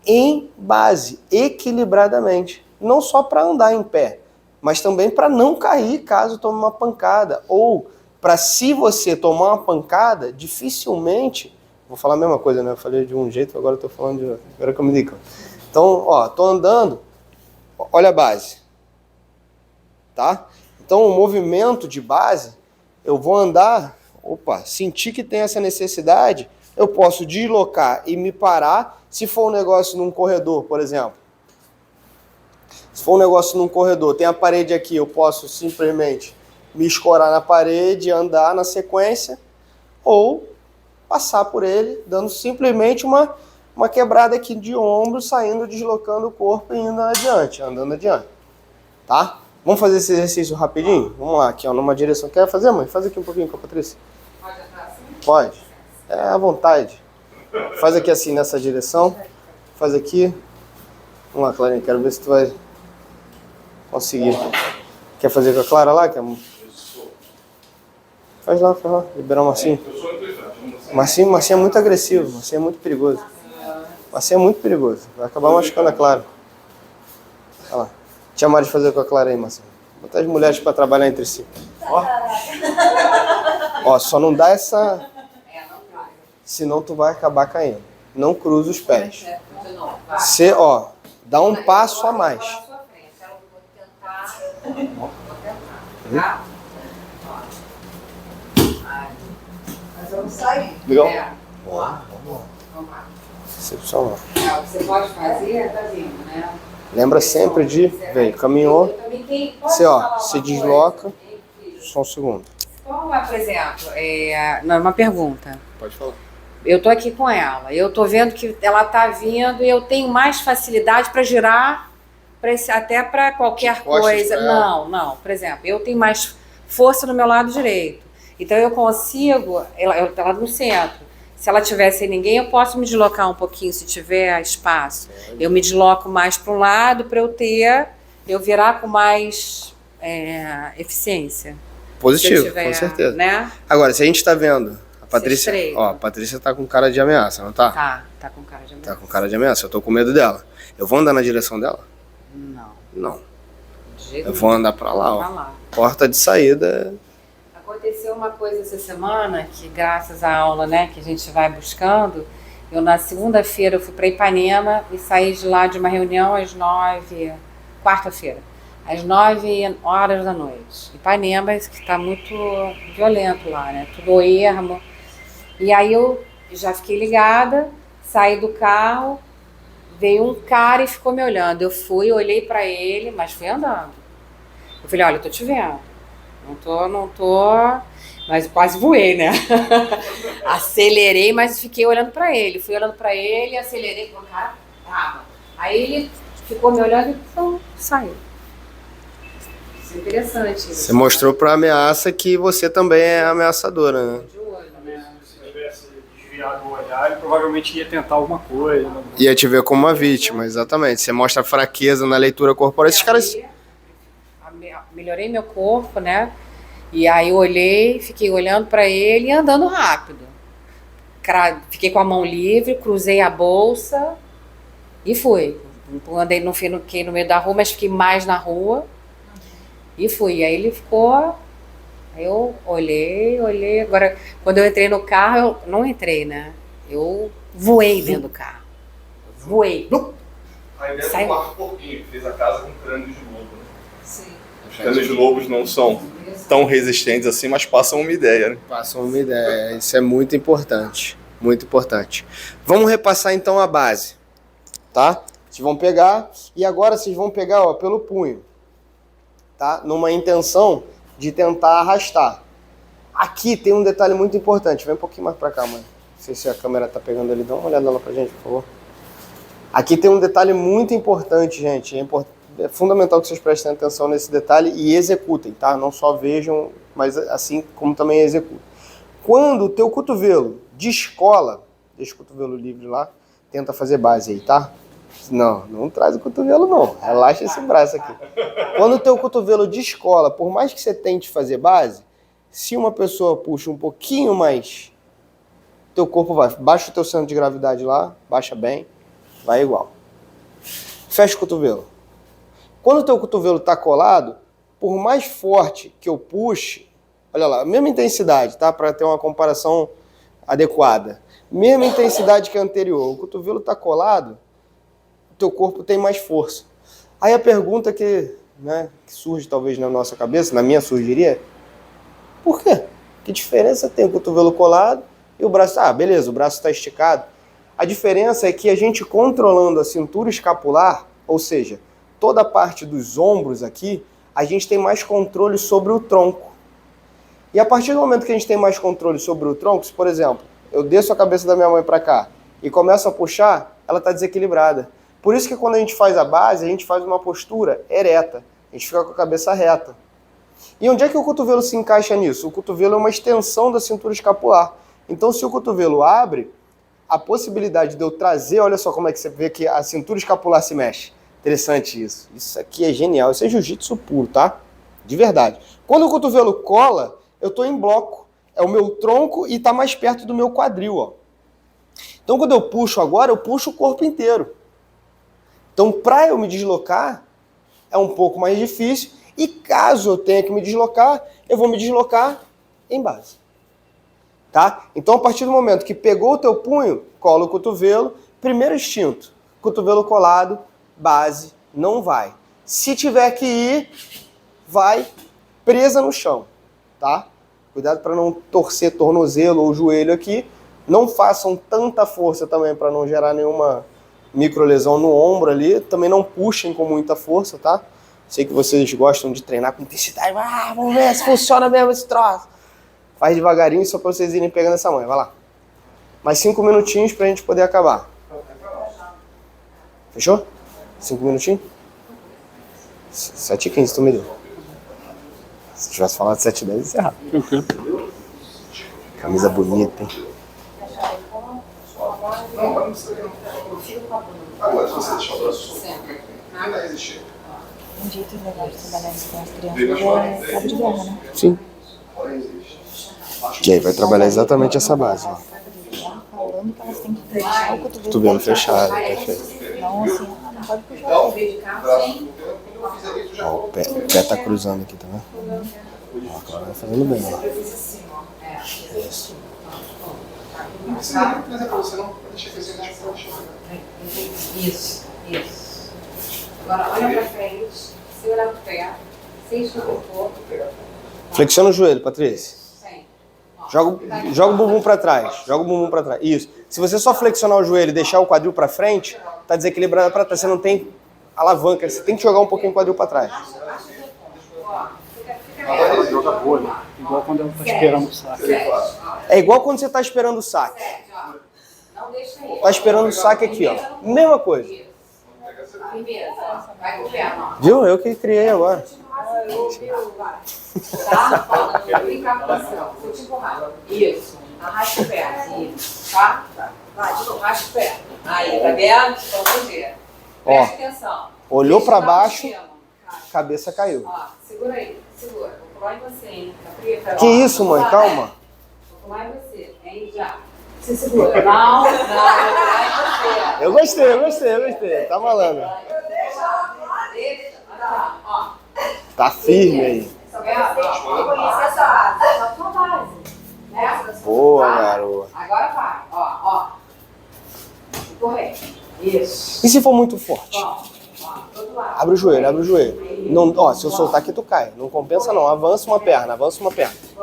em base, equilibradamente. Não só para andar em pé, mas também para não cair caso tome uma pancada. Ou para, se você tomar uma pancada, dificilmente... Vou falar a mesma coisa, né? Eu falei de um jeito, agora eu tô falando de outro. Agora que eu me digo. Então, ó, tô andando, olha a base. Tá? Então, o movimento de base, eu vou andar, sentir que tem essa necessidade, eu posso deslocar e me parar, se for um negócio num corredor, por exemplo. Se for um negócio num corredor, tem a parede aqui, eu posso simplesmente me escorar na parede, andar na sequência, ou passar por ele, dando simplesmente uma quebrada aqui de ombro, saindo, deslocando o corpo e indo adiante, andando adiante. Tá? Vamos fazer esse exercício rapidinho? Vamos lá, aqui ó, numa direção. Quer fazer, mãe? Faz aqui um pouquinho com a Patrícia. Pode entrar assim? Pode. É à vontade. Faz aqui assim, nessa direção. Faz aqui. Vamos lá, Clarinha, quero ver se tu vai conseguir. Quer fazer com a Clara lá? Faz lá. Liberar o Marcinho. Marcinho é muito agressivo, Marcinho é muito perigoso. Marcinho é muito perigoso. Vai acabar machucando a Clara. Olha lá. Te chamar de fazer com a Clara aí, Marcinho. Botar as mulheres para trabalhar entre si. Ó, só não dá essa... Senão tu vai acabar caindo. Não cruza os pés. Você, ó, dá um passo a mais. Tá? Mas vamos sair. Legal? Vamos lá. Excepcional. Você pode fazer, tá vindo, né? Lembra sempre de... Veio, caminhou. Você, ó, se desloca. Só um segundo. Como é, por exemplo, não, uma pergunta. Pode falar. Eu tô aqui com ela, eu tô vendo que ela tá vindo e eu tenho mais facilidade para girar, até para qualquer coisa. Não, por exemplo, eu tenho mais força no meu lado direito. Então eu consigo, ela no centro. Se ela tiver sem ninguém, eu posso me deslocar um pouquinho se tiver espaço. Eu me desloco mais para um lado para eu virar com mais eficiência. Positivo, tiver, com certeza. Né? Agora, se a gente tá vendo, a Patrícia, estreita. ó, a Patrícia tá com cara de ameaça, não tá? Tá com cara de ameaça. Tá com cara de ameaça, eu tô com medo dela. Eu vou andar na direção dela? Não. Não. De jeito Eu vou andar pra lá, ó. Pra lá. Porta de saída. Aconteceu uma coisa essa semana que, graças à aula, né, que a gente vai buscando, eu na segunda-feira eu fui para Ipanema e saí de lá de uma reunião às 9, quarta-feira, às 9 horas da noite. Ipanema, que está muito violento lá, né, tudo ermo. E aí eu já fiquei ligada, saí do carro, veio um cara e ficou me olhando. Eu fui, olhei para ele, mas fui andando. Eu falei, olha, eu tô te vendo. Não tô, mas quase voei, né? Acelerei, mas fiquei olhando pra ele. Fui olhando pra ele, acelerei com o cara brava. Aí ele ficou me olhando e então, saiu. Isso é interessante. Você mostrou pra ameaça que você também é ameaçadora, né? De olho, né? Se tivesse desviado o olhar, ele provavelmente ia tentar alguma coisa. Ia te ver como uma vítima, exatamente. Você mostra fraqueza na leitura corporal. Esses caras... Melhorei meu corpo, né? E aí eu olhei, fiquei olhando para ele e andando rápido. Fiquei com a mão livre, cruzei a bolsa e fui. Andei, não fiquei no meio da rua, mas fiquei mais na rua e fui. Aí ele ficou... Aí eu olhei. Agora, quando eu entrei no carro, eu não entrei, né? Eu voei dentro do carro. Voei. Aí dentro Sai. do quarto porquinho, fez a casa com crânios de lobo, né? Sim. Os crânios de lobos não são tão resistentes assim, mas passam uma ideia, né? Passam uma ideia. Isso é muito importante. Muito importante. Vamos repassar então a base. Tá? Vocês vão pegar. E agora vocês vão pegar, ó, pelo punho. Tá? Numa intenção de tentar arrastar. Aqui tem um detalhe muito importante. Vem um pouquinho mais pra cá, mãe. Não sei se a câmera tá pegando ali. Dá uma olhada lá pra gente, por favor. Aqui tem um detalhe muito importante, gente. É fundamental que vocês prestem atenção nesse detalhe e executem, tá? Não só vejam, mas assim como também executem. Quando o teu cotovelo descola, deixa o cotovelo livre lá, tenta fazer base aí, tá? Não traz o cotovelo não, relaxa esse braço aqui. Quando o teu cotovelo descola, por mais que você tente fazer base, se uma pessoa puxa um pouquinho mais, teu corpo vai, baixa o teu centro de gravidade lá, baixa bem, vai igual. Fecha o cotovelo. Quando o teu cotovelo está colado, por mais forte que eu puxe, olha lá, mesma intensidade, tá? Para ter uma comparação adequada. Mesma intensidade que a anterior. O cotovelo está colado, o teu corpo tem mais força. Aí a pergunta que surge talvez na nossa cabeça, na minha surgiria, por quê? Que diferença tem o cotovelo colado e o braço? Ah, beleza, o braço está esticado. A diferença é que a gente controlando a cintura escapular, ou seja, toda a parte dos ombros aqui, a gente tem mais controle sobre o tronco. E a partir do momento que a gente tem mais controle sobre o tronco, se, por exemplo, eu desço a cabeça da minha mãe para cá e começo a puxar, ela está desequilibrada. Por isso que quando a gente faz a base, a gente faz uma postura ereta. A gente fica com a cabeça reta. E onde é que o cotovelo se encaixa nisso? O cotovelo é uma extensão da cintura escapular. Então, se o cotovelo abre, a possibilidade de eu trazer, olha só como é que você vê que a cintura escapular se mexe. Interessante isso. Isso aqui é genial. Isso é jiu-jitsu puro, tá? De verdade. Quando o cotovelo cola, eu estou em bloco. É o meu tronco e está mais perto do meu quadril, ó. Então, quando eu puxo agora, eu puxo o corpo inteiro. Então, para eu me deslocar, é um pouco mais difícil. E caso eu tenha que me deslocar, eu vou me deslocar em base. Tá? Então, a partir do momento que pegou o teu punho, cola o cotovelo. Primeiro instinto, cotovelo colado, base, não vai. Se tiver que ir, vai presa no chão, tá? Cuidado para não torcer tornozelo ou joelho aqui. Não façam tanta força também para não gerar nenhuma microlesão no ombro ali. Também não puxem com muita força, tá? Sei que vocês gostam de treinar com intensidade. Ah, vamos ver se funciona mesmo esse troço. Faz devagarinho só para vocês irem pegando essa manha. Vai lá. Mais 5 minutinhos pra gente poder acabar. Fechou? 5 minutinhos? 7h15 tu me deu. Se tivesse falado 7h10, isso é rápido. Camisa bonita, hein? Não, mas não precisa não. Agora, se você deixar o braço solto, não vai resistir. Um jeito legal de trabalhar isso com as crianças é cabo de guerra, né? Sim. E aí vai trabalhar exatamente essa base. Ó. Falando que elas têm que deixar o Cotovelo fechado, perfeito. Não, assim, não pode puxar. Ó, o pé tá cruzando aqui, tá vendo? Ó, a Clara vai fazendo bem, ó. Isso. Você não vai trazer pra você, não. Deixa que você deixa. Isso. Agora olha pra frente, segura o pé, sem estupor. Flexiona o joelho, Patrícia. Joga o bumbum para trás. Joga o bumbum para trás. Isso. Se você só flexionar o joelho e deixar o quadril para frente, tá desequilibrado para trás. Você não tem alavanca. Você tem que jogar um pouquinho o quadril para trás. Joga vôlei, igual quando ela tá esperando o saque. É igual quando você tá esperando o saque. Tá esperando o saque aqui, ó. Mesma coisa. Viu? Eu que criei agora. Tá? Ó, não brincar com você, ó. Se eu te empurrar. Isso. Arrasta o pé. Isso. Tá? Vai, de novo. Arrasta o pé. Aí, tá vendo? Vamos ver. Ó. Presta atenção. Olhou pra Deixa eu dar baixo, por cima. cabeça caiu. Ó, segura aí. Segura. Vou pular em você, hein? Caprica. Que isso, mãe? Calma. Vou pular em você. Hein, já. Se segura. Não, vou pular em você. Eu gostei. Tá malando. Deixa. Tá, ó. Tá firme aí. Só quer conhecer essa base. Essa sua base. Né? Boa, Tá? garoto. Agora vai. Ó. Correr. Isso. E se for muito forte? Bom. Ó, do outro lado. Abre o joelho. Não, ó, se eu soltar aqui, tu cai. Não compensa não. Avança uma perna.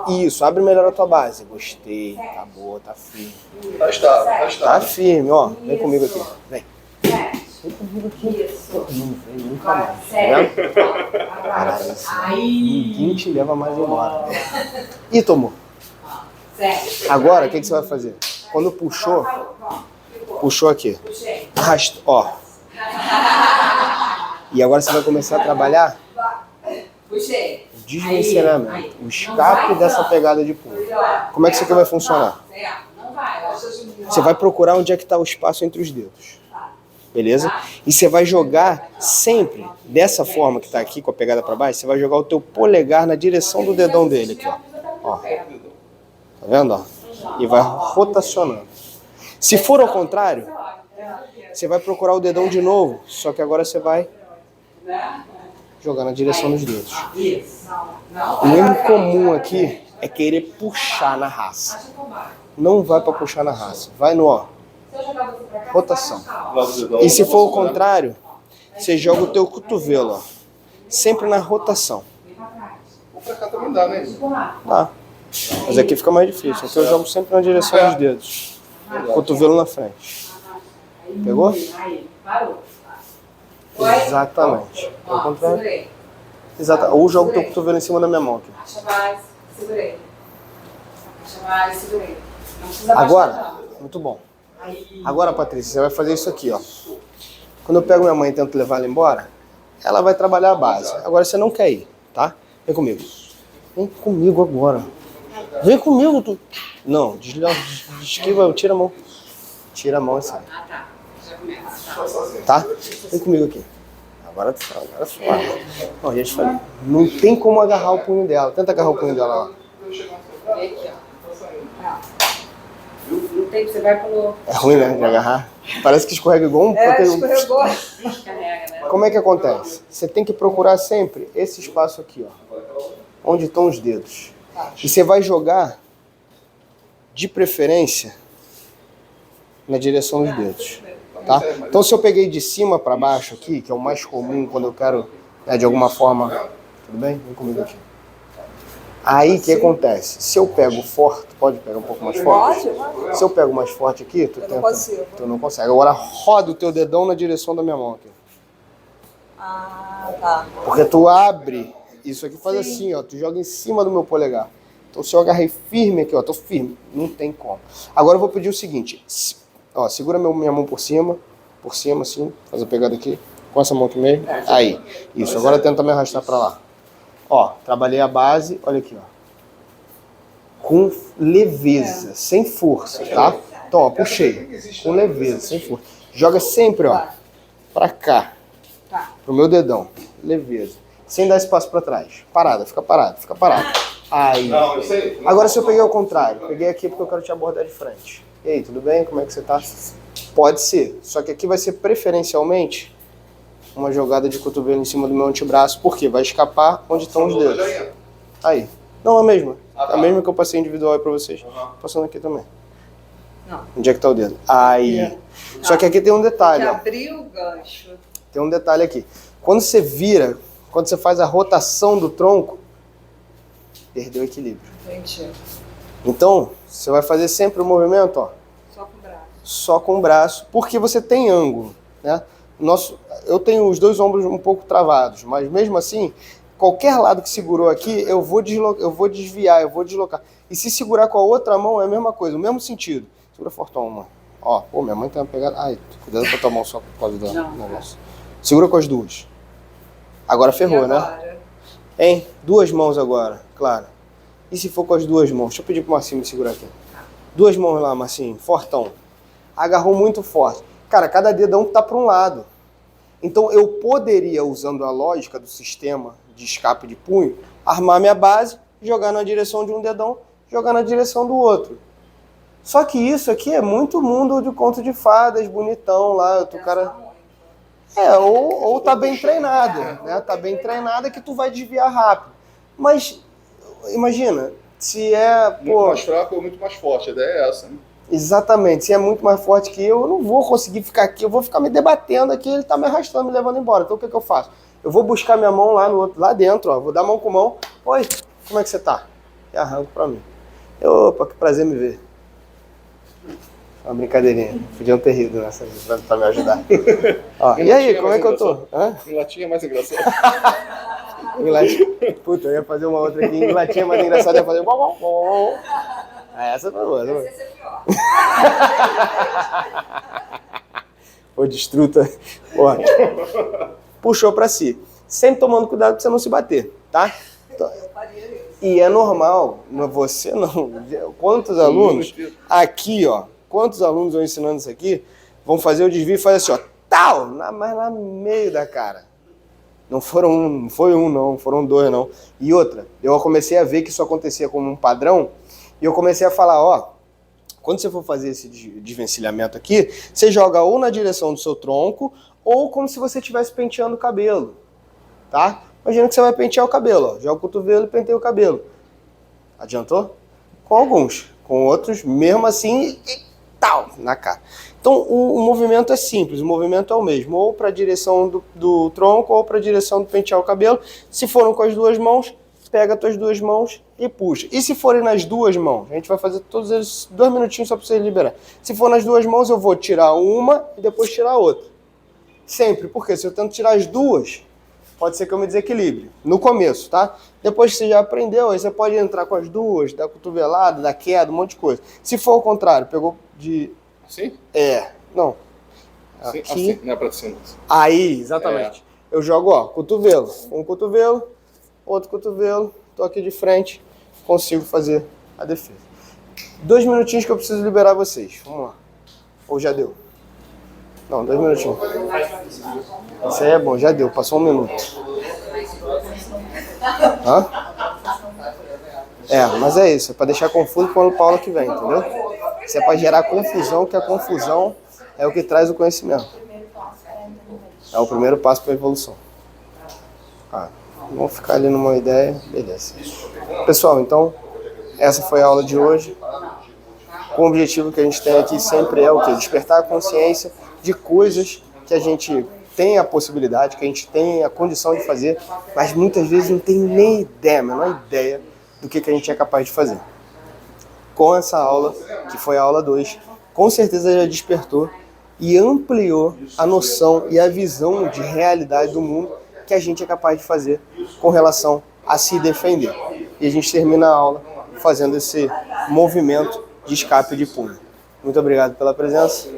Isso, abre melhor a tua base. Gostei. Tá boa, tá firme. Tá estável, tá Tá estável. firme, ó. Vem comigo aqui. Vem. Sete. Vem comigo aqui. Isso. Não vem nunca Agora, mais. Tá sete. vendo? Caralho, esse ninguém te leva mais embora. Ih, tomou. Sete. Agora, o que você vai fazer? Quando puxou aqui. Puxei. Arrasta, ó. E agora você vai começar a trabalhar Puxei. o desvencilhamento, o escape dessa pegada de pulo. Como é que isso aqui vai funcionar? Não vai, ó. Você vai procurar onde é que está o espaço entre os dedos. Beleza? E você vai jogar sempre, dessa forma que está aqui, com a pegada para baixo, você vai jogar o teu polegar na direção do dedão dele aqui, ó. Tá vendo, ó? E vai rotacionando. Se for ao contrário, você vai procurar o dedão de novo, só que agora você vai jogar na direção dos dedos. Isso. O erro comum aqui é querer puxar na raça. Não vai para puxar na raça. Vai no, ó, rotação. E se for o contrário, você joga o teu cotovelo, ó, sempre na rotação. Pra cá também dá, né? Tá. Mas aqui fica mais difícil. Aqui eu jogo sempre na direção dos dedos. Cotovelo na frente. Pegou? Aí, parou. Exatamente. Ao Ó, contrário. segurei. Ou jogo o teu cotovelo em cima da minha mão aqui. Acha mais, segurei. Acha mais, segurei. Não precisa baixar, Agora, não. muito bom. Aí. Agora, Patrícia, você vai fazer isso aqui, ó. Quando eu pego minha mãe e tento levar ela embora, ela vai trabalhar a base. Agora você não quer ir, tá? Vem comigo. Vem comigo agora. Vem comigo, tu. Não, esquiva, tira a mão. Tira a mão e sai. Ah, tá. Já começa. Tá? Vem comigo aqui. Agora fora. Ó, já te falei. Não tem como agarrar o punho dela. Tenta agarrar o punho dela lá. Vem aqui, ó. Não tem que você vai pro. É ruim, né? De agarrar. Parece que escorrega igual um. Escorregou. Carrega, né? Como é que acontece? Você tem que procurar sempre esse espaço aqui, ó. Onde estão os dedos. E você vai jogar, de preferência, na direção dos dedos. Tá? Então se eu peguei de cima para baixo aqui, que é o mais comum quando eu quero, né, de alguma forma... Tudo bem? Vem comigo aqui. Aí o que acontece? Se eu pego forte, pode pegar um pouco mais forte? Pode. Se eu pego mais forte aqui, tu não consigo. Tu não consegue. Agora roda o teu dedão na direção da minha mão aqui. Ah, tá. Porque tu abre, isso aqui faz assim, ó, tu joga em cima do meu polegar. Então se eu agarrei firme aqui, ó, tô firme, não tem como. Agora eu vou pedir o seguinte, ó, segura minha mão por cima assim, faz a pegada aqui, com essa mão aqui mesmo, aí, isso, agora tenta me arrastar pra lá. Ó, trabalhei a base, olha aqui, ó, com leveza, sem força, tá? Então, ó, puxei, com leveza, sem força. Joga sempre, ó, pra cá, pro meu dedão, leveza, sem dar espaço pra trás. Parada, fica parado. Aí. Não, eu sei. Agora se eu peguei ao contrário, peguei aqui porque eu quero te abordar de frente. E aí, tudo bem? Como é que você tá? Pode ser, só que aqui vai ser preferencialmente uma jogada de cotovelo em cima do meu antebraço, porque vai escapar onde estão os dedos. Aí. Não, a mesma. A mesma que eu passei individual aí pra vocês. Passando aqui também. Não. Onde é que tá o dedo? Aí. Só que aqui tem um detalhe, ó. Abriu o gancho. Tem um detalhe aqui. Quando você vira, quando você faz a rotação do tronco, perdeu o equilíbrio. Entendi. Então, você vai fazer sempre o movimento, ó, Só com o braço. só com o braço, porque você tem ângulo, né? Eu tenho os dois ombros um pouco travados, mas mesmo assim, qualquer lado que segurou aqui, eu vou desviar, eu vou deslocar. E se segurar com a outra mão, é a mesma coisa, o mesmo sentido. Segura fortão, mano. Ó, pô, minha mãe tem uma pegada... Ai, cuidado com a tua mão só por causa do negócio. Segura com as duas. Agora ferrou, né? Hein? 2 mãos agora, claro. E se for com as 2 mãos? Deixa eu pedir pro Marcinho me segurar aqui. 2 mãos lá, Marcinho, fortão. Agarrou muito forte. Cara, cada dedão tá para um lado. Então eu poderia, usando a lógica do sistema de escape de punho, armar minha base, jogar na direção de um dedão, jogar na direção do outro. Só que isso aqui é muito mundo de conto de fadas, bonitão lá, o cara... ou tá bem treinado, né? Tá bem treinado que tu vai desviar rápido. Mas, imagina, se é... Muito mais fraco ou muito mais forte, a ideia é essa, né? Exatamente, se é muito mais forte que eu não vou conseguir ficar aqui, eu vou ficar me debatendo aqui, ele tá me arrastando, me levando embora. Então o que eu faço? Eu vou buscar minha mão lá dentro, ó, vou dar mão com mão. Oi, como é que você tá? E arranco pra mim. Opa, que prazer me ver. Uma brincadeirinha, podiam ter rido nessa pra me ajudar. Ó, e aí, como é que eu tô? Em latim é mais engraçado. Em latim. Puta, eu ia fazer uma outra aqui, em latim é mais engraçado, eu ia fazer... Essa foi boa. Ô, destruta. Porra. Puxou pra si. Sempre tomando cuidado pra você não se bater, tá? E é normal, você não... Quantos alunos... Aqui, ó. Quantos alunos eu ensinando isso aqui vão fazer o desvio e fazer assim, ó. Tal! Mas lá no meio da cara. Não foi um não, foram 2 não. E outra, eu comecei a ver que isso acontecia como um padrão. E eu comecei a falar, ó, quando você for fazer esse desvencilhamento aqui, você joga ou na direção do seu tronco, ou como se você estivesse penteando o cabelo, tá? Imagina que você vai pentear o cabelo, ó, joga o cotovelo e penteia o cabelo. Adiantou? Com alguns, com outros, mesmo assim, e tal, na cara. Então, o movimento é simples, o movimento é o mesmo, ou para a direção do tronco, ou para a direção do pentear o cabelo. Se foram com as 2 mãos, pega as tuas 2 mãos e puxa. E se forem nas 2 mãos? A gente vai fazer todos eles 2 minutinhos só para você liberar. Se for nas 2 mãos, eu vou tirar uma e depois tirar a outra. Sempre, porque se eu tento tirar as 2, pode ser que eu me desequilibre. No começo, tá? Depois que você já aprendeu, aí você pode entrar com as 2, dar cotovelada, dar queda, um monte de coisa. Se for ao contrário, pegou de... Assim? Não. Assim, Aqui. assim, não é pra cima. Aí, exatamente. Eu jogo, ó, cotovelo. Um cotovelo, outro cotovelo, tô aqui de frente, consigo fazer a defesa. 2 minutinhos que eu preciso liberar vocês. Vamos lá. Ou já deu? Não, 2 minutinhos. Isso aí é bom, já deu, passou 1 minuto. Hã? Mas é isso, é pra deixar confuso quando o Paulo que vem, entendeu? Isso é pra gerar confusão, que a confusão é o que traz o conhecimento. É o primeiro passo para a evolução. Vamos ficar ali numa ideia, beleza. Pessoal, então, essa foi a aula de hoje. O objetivo que a gente tem aqui sempre é o quê? Despertar a consciência de coisas que a gente tem a possibilidade, que a gente tem a condição de fazer, mas muitas vezes não tem nem ideia, a menor ideia do que a gente é capaz de fazer. Com essa aula, que foi a aula 2, com certeza já despertou e ampliou a noção e a visão de realidade do mundo que a gente é capaz de fazer com relação a se defender. E a gente termina a aula fazendo esse movimento de escape de punho. Muito obrigado pela presença.